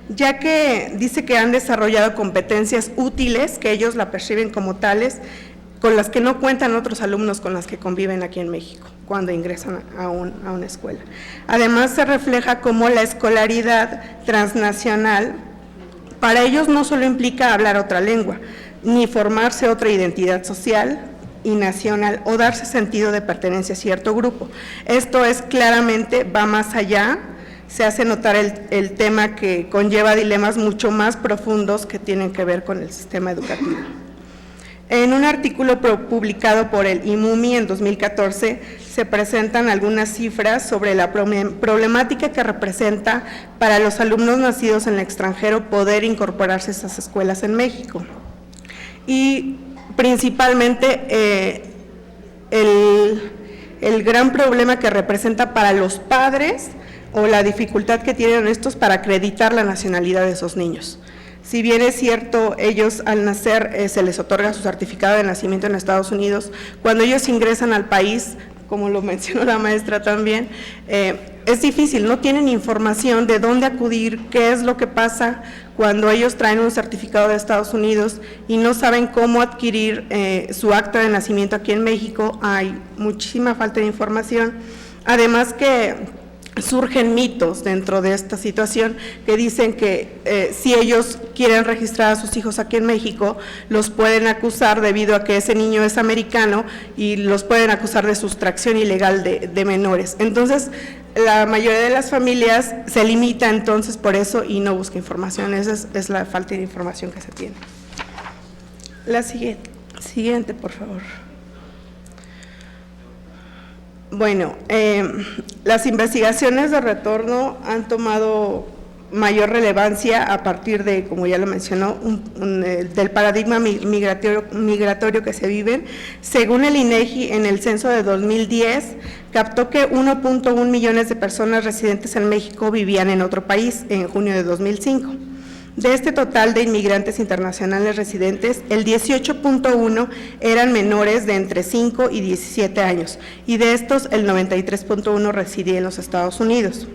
ya que dice que han desarrollado competencias útiles, que ellos la perciben como tales, con las que no cuentan otros alumnos con las que conviven aquí en México, cuando ingresan a una escuela. Además, se refleja cómo la escolaridad transnacional, para ellos no solo implica hablar otra lengua, ni formarse otra identidad social y nacional o darse sentido de pertenencia a cierto grupo. Esto claramente va más allá, se hace notar el tema que conlleva dilemas mucho más profundos que tienen que ver con el sistema educativo. En un artículo publicado por el IMUMI en 2014 se presentan algunas cifras sobre la problemática que representa para los alumnos nacidos en el extranjero poder incorporarse a esas escuelas en México. Y principalmente el gran problema que representa para los padres o la dificultad que tienen estos para acreditar la nacionalidad de esos niños. Si bien es cierto, ellos al nacer se les otorga su certificado de nacimiento en Estados Unidos, cuando ellos ingresan al país, como lo mencionó la maestra también, es difícil, no tienen información de dónde acudir, qué es lo que pasa cuando ellos traen un certificado de Estados Unidos y no saben cómo adquirir su acta de nacimiento aquí en México. Hay muchísima falta de información, además que surgen mitos dentro de esta situación que dicen que si ellos quieren registrar a sus hijos aquí en México, los pueden acusar debido a que ese niño es americano y los pueden acusar de sustracción ilegal de menores. Entonces, la mayoría de las familias se limita entonces por eso y no busca información. Esa es la falta de información que se tiene. La siguiente, por favor. Bueno, las investigaciones de retorno han tomado mayor relevancia a partir de, como ya lo mencionó, del paradigma migratorio que se vive. Según el INEGI, en el censo de 2010, captó que 1.1 millones de personas residentes en México vivían en otro país en junio de 2005. De este total de inmigrantes internacionales residentes, el 18.1 eran menores de entre 5 y 17 años, y de estos el 93.1 residía en los Estados Unidos.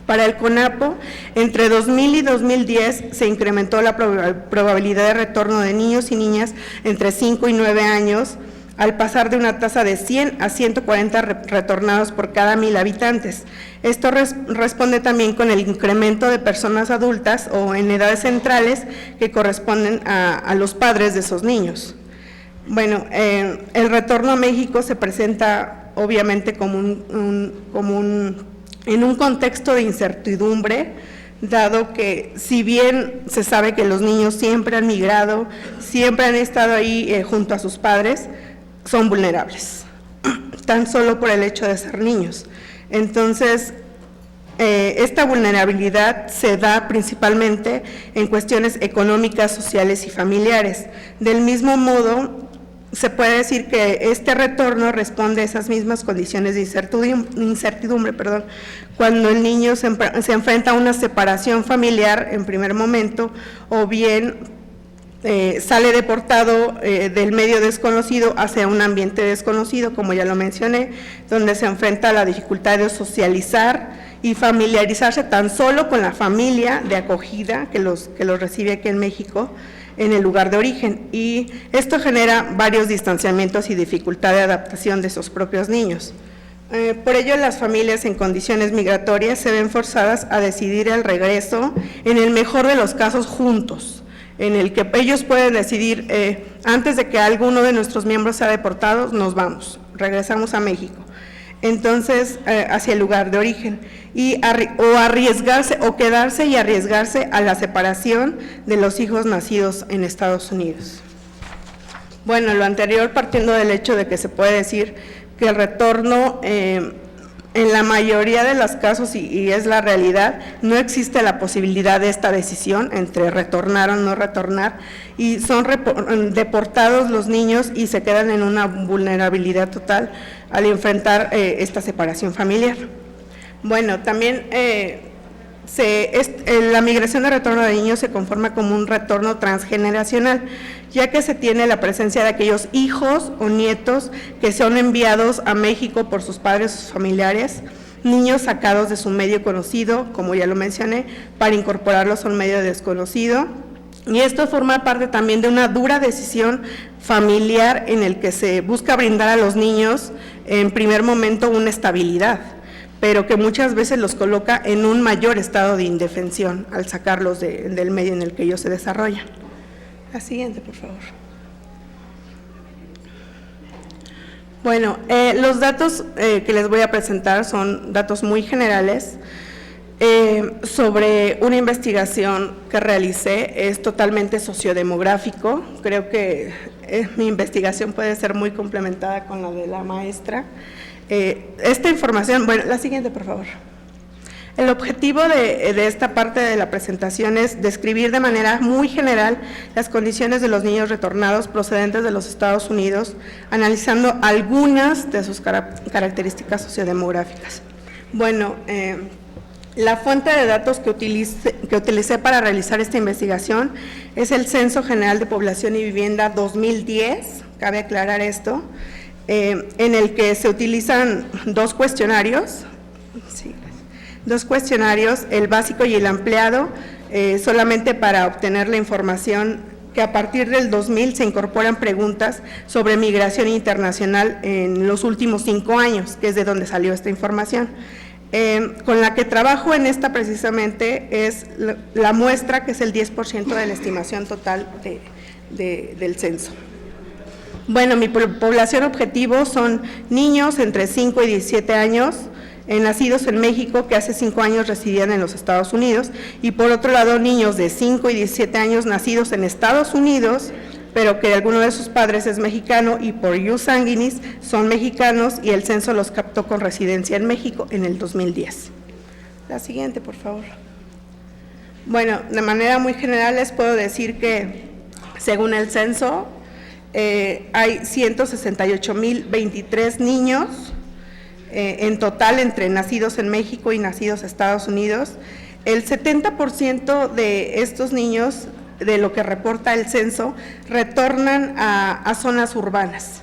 Para el CONAPO, entre 2000 y 2010 se incrementó la probabilidad de retorno de niños y niñas entre 5 y 9 años, al pasar de una tasa de 100 a 140 retornados por cada 1000 habitantes. Esto responde también con el incremento de personas adultas o en edades centrales que corresponden a los padres de esos niños. Bueno, el retorno a México se presenta obviamente como en un contexto de incertidumbre, dado que si bien se sabe que los niños siempre han migrado, siempre han estado ahí junto a sus padres, son vulnerables, tan solo por el hecho de ser niños. Entonces, esta vulnerabilidad se da principalmente en cuestiones económicas, sociales y familiares. Del mismo modo, se puede decir que este retorno responde a esas mismas condiciones de incertidumbre, cuando el niño se enfrenta a una separación familiar en primer momento, o bien sale deportado del medio desconocido hacia un ambiente desconocido, como ya lo mencioné, donde se enfrenta a la dificultad de socializar y familiarizarse tan solo con la familia de acogida que los recibe aquí en México, en el lugar de origen, y esto genera varios distanciamientos y dificultad de adaptación de sus propios niños. Por ello, las familias en condiciones migratorias se ven forzadas a decidir el regreso, en el mejor de los casos juntos, en el que ellos pueden decidir, antes de que alguno de nuestros miembros sea deportado, nos vamos, regresamos a México. Entonces, hacia el lugar de origen, o arriesgarse, o quedarse y arriesgarse a la separación de los hijos nacidos en Estados Unidos. Bueno, lo anterior partiendo del hecho de que se puede decir que el retorno, en la mayoría de los casos, y es la realidad, no existe la posibilidad de esta decisión entre retornar o no retornar, y son deportados los niños y se quedan en una vulnerabilidad total al enfrentar esta separación familiar. Bueno, también la migración de retorno de niños se conforma como un retorno transgeneracional, ya que se tiene la presencia de aquellos hijos o nietos que son enviados a México por sus padres o sus familiares, niños sacados de su medio conocido, como ya lo mencioné, para incorporarlos a un medio desconocido. Y esto forma parte también de una dura decisión familiar en el que se busca brindar a los niños en primer momento una estabilidad, pero que muchas veces los coloca en un mayor estado de indefensión al sacarlos del medio en el que ellos se desarrollan. La siguiente, por favor. Bueno, los datos que les voy a presentar son datos muy generales sobre una investigación que realicé. Es totalmente sociodemográfico. Creo que mi investigación puede ser muy complementada con la de la maestra. Esta información, bueno, la siguiente, por favor. El objetivo de esta parte de la presentación es describir de manera muy general las condiciones de los niños retornados procedentes de los Estados Unidos, analizando algunas de sus características sociodemográficas. Bueno, la fuente de datos que utilicé para realizar esta investigación es el Censo General de Población y Vivienda 2010, cabe aclarar esto, en el que se utilizan dos cuestionarios, el básico y el ampliado, solamente para obtener la información que a partir del 2000 se incorporan preguntas sobre migración internacional en los últimos 5 años, que es de donde salió esta información. Con la que trabajo en esta precisamente es la muestra, que es el 10% de la estimación total del censo. Bueno, mi población objetivo son niños entre 5 y 17 años, nacidos en México que hace 5 años residían en los Estados Unidos, y por otro lado niños de 5 y 17 años nacidos en Estados Unidos, pero que alguno de sus padres es mexicano y por ius sanguinis son mexicanos, y el censo los captó con residencia en México en el 2010. La siguiente, por favor. Bueno, de manera muy general les puedo decir que según el censo hay 168,023 niños en total entre nacidos en México y nacidos en Estados Unidos. El 70% de estos niños, de lo que reporta el censo, retornan a zonas urbanas.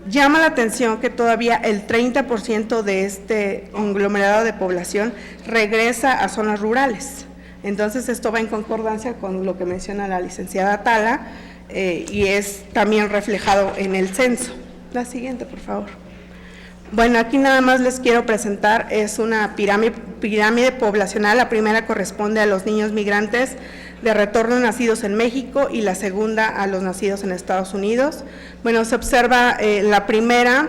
Llama la atención que todavía el 30% de este conglomerado de población regresa a zonas rurales. Entonces, esto va en concordancia con lo que menciona la licenciada Atala y es también reflejado en el censo. La siguiente, por favor. Bueno, aquí nada más les quiero presentar, es una pirámide poblacional. La primera corresponde a los niños migrantes de retorno nacidos en México y la segunda a los nacidos en Estados Unidos. Bueno, se observa la primera,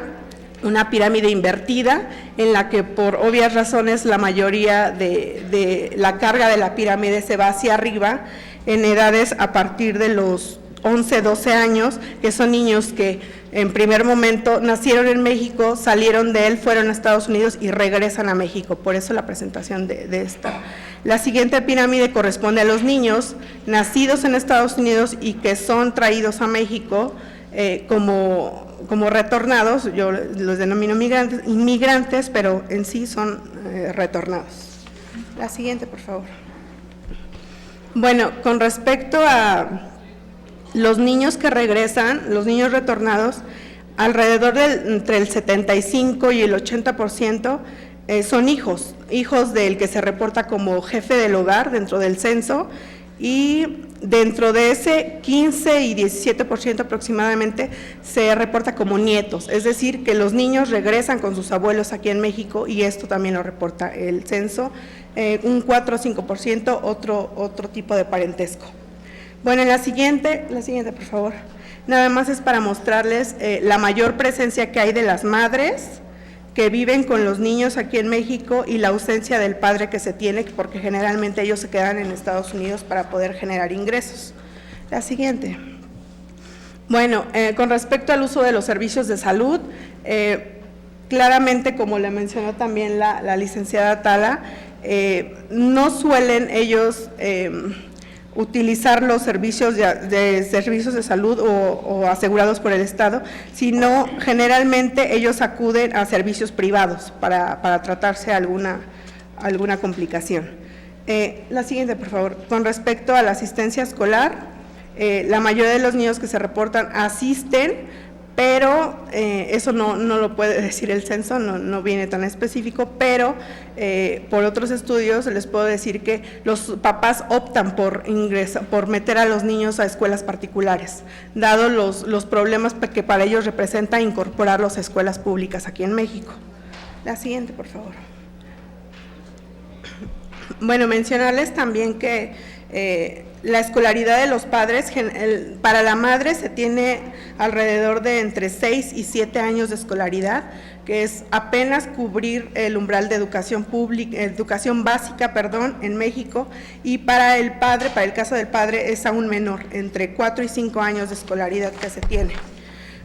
una pirámide invertida, en la que por obvias razones la mayoría de la carga de la pirámide se va hacia arriba, en edades a partir de los 11, 12 años, que son niños que en primer momento nacieron en México, salieron de él, fueron a Estados Unidos y regresan a México, por eso la presentación de esta. La siguiente pirámide corresponde a los niños nacidos en Estados Unidos y que son traídos a México como retornados. Yo los denomino inmigrantes, pero en sí son retornados. La siguiente, por favor. Bueno, con respecto a los niños que regresan, los niños retornados, alrededor entre el 75 y el 80% son hijos del que se reporta como jefe del hogar dentro del censo, y dentro de ese 15 y 17% aproximadamente se reporta como nietos, es decir, que los niños regresan con sus abuelos aquí en México, y esto también lo reporta el censo. Un 4 o 5% otro tipo de parentesco. Bueno, la siguiente, por favor. Nada más es para mostrarles la mayor presencia que hay de las madres que viven con los niños aquí en México y la ausencia del padre que se tiene, porque generalmente ellos se quedan en Estados Unidos para poder generar ingresos. La siguiente. Bueno, con respecto al uso de los servicios de salud, claramente, como le mencionó también la licenciada Atala, no suelen ellos utilizar los servicios de salud o asegurados por el Estado, sino generalmente ellos acuden a servicios privados para tratarse alguna complicación. La siguiente, por favor. Con respecto a la asistencia escolar, la mayoría de los niños que se reportan asisten, pero eso no lo puede decir el censo, no viene tan específico, pero por otros estudios les puedo decir que los papás optan por meter a los niños a escuelas particulares, dado los problemas que para ellos representa incorporarlos a escuelas públicas aquí en México. La siguiente, por favor. Bueno, mencionarles también que la escolaridad de los padres, para la madre se tiene alrededor de entre 6 y 7 años de escolaridad, que es apenas cubrir el umbral de educación básica, en México, y para el padre, para el caso del padre, es aún menor, entre 4 y 5 años de escolaridad que se tiene.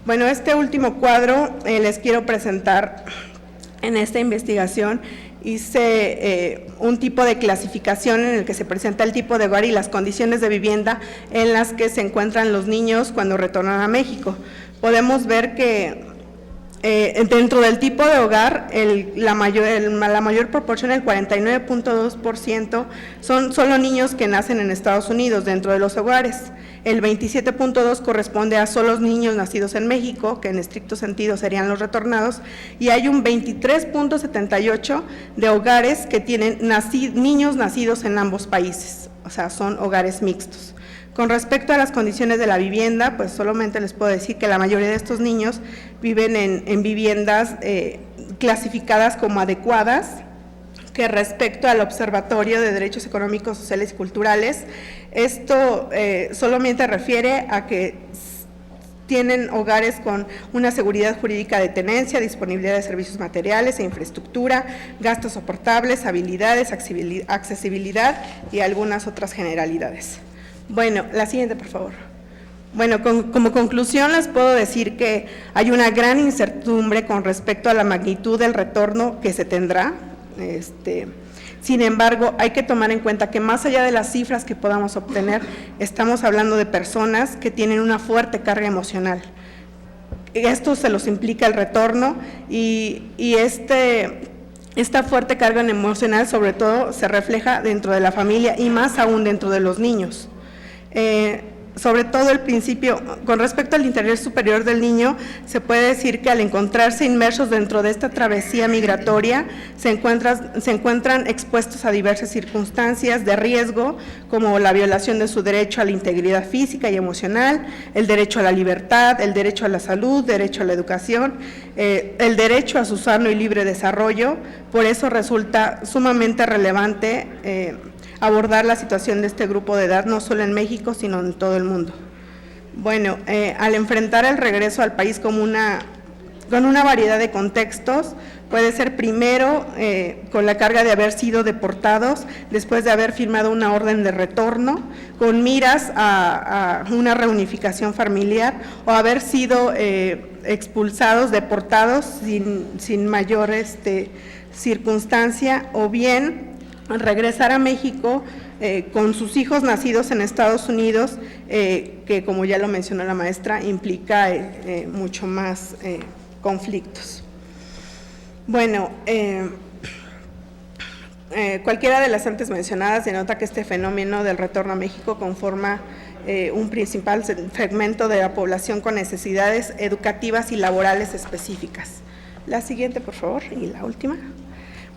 Bueno, este último cuadro les quiero presentar. En esta investigación hice un tipo de clasificación en el que se presenta el tipo de hogar y las condiciones de vivienda en las que se encuentran los niños cuando retornan a México. Podemos ver que dentro del tipo de hogar, la mayor proporción, el 49.2%, son solo niños que nacen en Estados Unidos dentro de los hogares. El 27.2% corresponde a solos niños nacidos en México, que en estricto sentido serían los retornados, y hay un 23.78% de hogares que tienen niños nacidos en ambos países, o sea, son hogares mixtos. Con respecto a las condiciones de la vivienda, pues solamente les puedo decir que la mayoría de estos niños viven en viviendas clasificadas como adecuadas, que respecto al Observatorio de Derechos Económicos, Sociales y Culturales, esto solamente refiere a que tienen hogares con una seguridad jurídica de tenencia, disponibilidad de servicios materiales e infraestructura, gastos soportables, habilidades, accesibilidad y algunas otras generalidades. Bueno, la siguiente, por favor. Bueno, como conclusión les puedo decir que hay una gran incertidumbre con respecto a la magnitud del retorno que se tendrá. Sin embargo, hay que tomar en cuenta que más allá de las cifras que podamos obtener, estamos hablando de personas que tienen una fuerte carga emocional. Esto se los implica el retorno y esta fuerte carga emocional sobre todo se refleja dentro de la familia y más aún dentro de los niños. Sobre todo el principio, con respecto al interés superior del niño, se puede decir que al encontrarse inmersos dentro de esta travesía migratoria, se encuentran expuestos a diversas circunstancias de riesgo, como la violación de su derecho a la integridad física y emocional, el derecho a la libertad, el derecho a la salud, derecho a la educación, el derecho a su sano y libre desarrollo. Por eso resulta sumamente relevante abordar la situación de este grupo de edad, no solo en México, sino en todo el mundo. Bueno, al enfrentar el regreso al país con una variedad de contextos, puede ser primero con la carga de haber sido deportados, después de haber firmado una orden de retorno, con miras a una reunificación familiar, o haber sido expulsados, deportados sin mayor circunstancia, o bien regresar a México con sus hijos nacidos en Estados Unidos, que como ya lo mencionó la maestra, implica mucho más conflictos. Bueno, cualquiera de las antes mencionadas denota que este fenómeno del retorno a México conforma un principal segmento de la población con necesidades educativas y laborales específicas. La siguiente, por favor, y la última.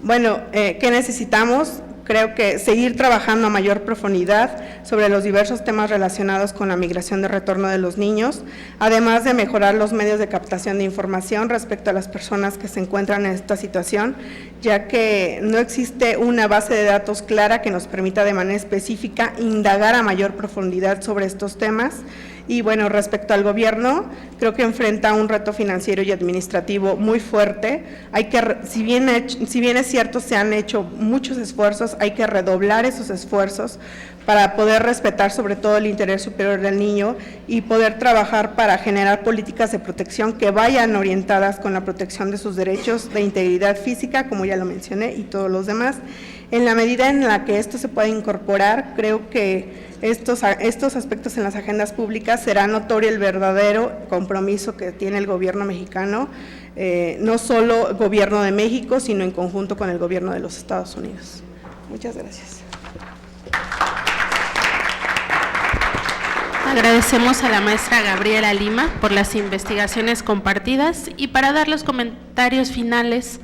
Bueno, ¿qué necesitamos? Creo que seguir trabajando a mayor profundidad sobre los diversos temas relacionados con la migración de retorno de los niños, además de mejorar los medios de captación de información respecto a las personas que se encuentran en esta situación, ya que no existe una base de datos clara que nos permita de manera específica indagar a mayor profundidad sobre estos temas. Y bueno, respecto al gobierno, creo que enfrenta un reto financiero y administrativo muy fuerte. Si bien es cierto, se han hecho muchos esfuerzos, hay que redoblar esos esfuerzos para poder respetar sobre todo el interés superior del niño y poder trabajar para generar políticas de protección que vayan orientadas con la protección de sus derechos de integridad física, como ya lo mencioné, y todos los demás. En la medida en la que esto se pueda incorporar, creo que estos aspectos en las agendas públicas será notorio el verdadero compromiso que tiene el gobierno mexicano, no solo el gobierno de México, sino en conjunto con el gobierno de los Estados Unidos. Muchas gracias. Agradecemos a la maestra Gabriela Lima por las investigaciones compartidas y para dar los comentarios finales,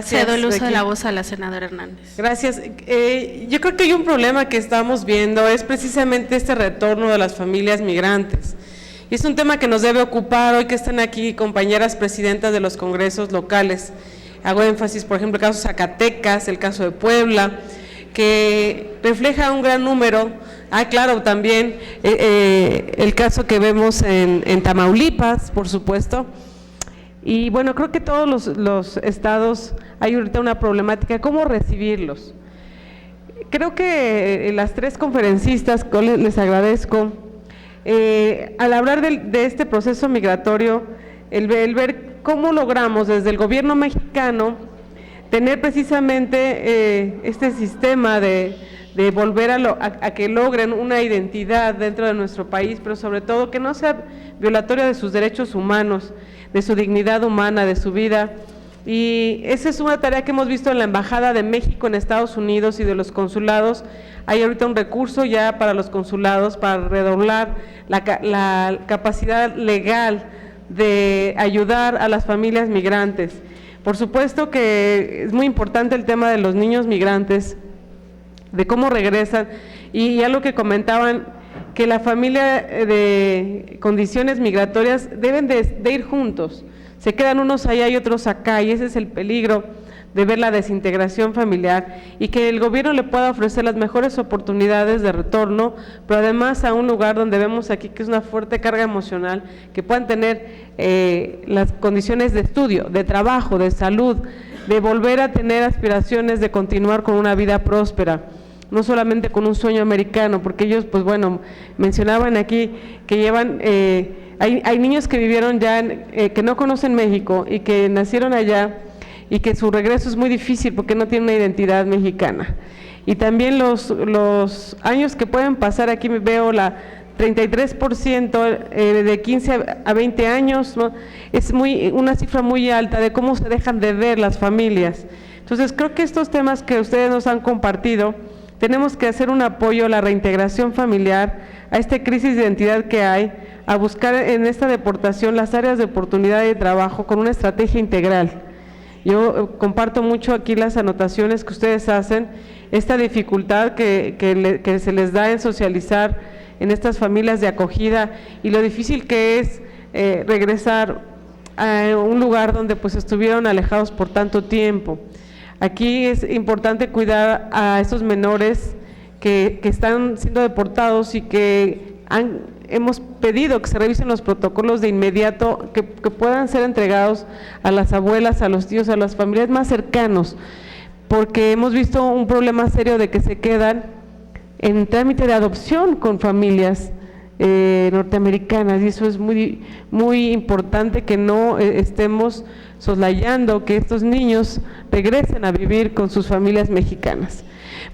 cedo el uso de la voz a la senadora Hernández. Gracias. Yo creo que hay un problema que estamos viendo, es precisamente este retorno de las familias migrantes. Y es un tema que nos debe ocupar hoy que están aquí compañeras presidentas de los congresos locales. Hago énfasis, por ejemplo, el caso de Zacatecas, el caso de Puebla, que refleja un gran número. Claro, también el caso que vemos en Tamaulipas, por supuesto. Y bueno, creo que todos los estados hay ahorita una problemática, ¿cómo recibirlos? Creo que las tres conferencistas, les agradezco, al hablar de este proceso migratorio, el ver cómo logramos desde el gobierno mexicano tener precisamente este sistema de volver a que logren una identidad dentro de nuestro país, pero sobre todo que no sea violatoria de sus derechos humanos, de su dignidad humana, de su vida. Y esa es una tarea que hemos visto en la Embajada de México en Estados Unidos y de los consulados. Hay ahorita un recurso ya para los consulados para redoblar la capacidad legal de ayudar a las familias migrantes. Por supuesto que es muy importante el tema de los niños migrantes, de cómo regresan, y ya lo que comentaban, que la familia de condiciones migratorias deben de ir juntos, se quedan unos allá y otros acá, y ese es el peligro de ver la desintegración familiar y que el gobierno le pueda ofrecer las mejores oportunidades de retorno, pero además a un lugar donde vemos aquí que es una fuerte carga emocional, que puedan tener las condiciones de estudio, de trabajo, de salud, de volver a tener aspiraciones de continuar con una vida próspera, no solamente con un sueño americano, porque ellos, pues bueno, mencionaban aquí que llevan, hay niños que vivieron ya, que no conocen México y que nacieron allá y que su regreso es muy difícil porque no tienen una identidad mexicana. Y también los años que pueden pasar, aquí veo la 33% de 15 a 20 años, ¿no? Es una cifra muy alta de cómo se dejan de ver las familias. Entonces creo que estos temas que ustedes nos han compartido, tenemos que hacer un apoyo a la reintegración familiar, a esta crisis de identidad que hay, a buscar en esta deportación las áreas de oportunidad de trabajo con una estrategia integral. Yo comparto mucho aquí las anotaciones que ustedes hacen, esta dificultad que se les da en socializar en estas familias de acogida y lo difícil que es regresar a un lugar donde pues estuvieron alejados por tanto tiempo. Aquí es importante cuidar a estos menores que están siendo deportados y que hemos pedido que se revisen los protocolos de inmediato, que puedan ser entregados a las abuelas, a los tíos, a las familias más cercanos, porque hemos visto un problema serio de que se quedan en trámite de adopción con familias norteamericanas, y eso es muy, muy importante que no estemos soslayando que estos niños regresen a vivir con sus familias mexicanas.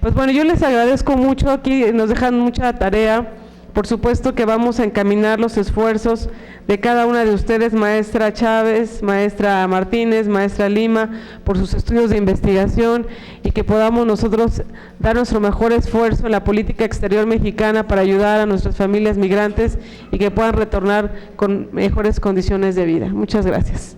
Pues bueno, yo les agradezco mucho, aquí nos dejan mucha tarea. Por supuesto que vamos a encaminar los esfuerzos de cada una de ustedes, maestra Chávez, maestra Martínez, maestra Lima, por sus estudios de investigación y que podamos nosotros dar nuestro mejor esfuerzo en la política exterior mexicana para ayudar a nuestras familias migrantes y que puedan retornar con mejores condiciones de vida. Muchas gracias.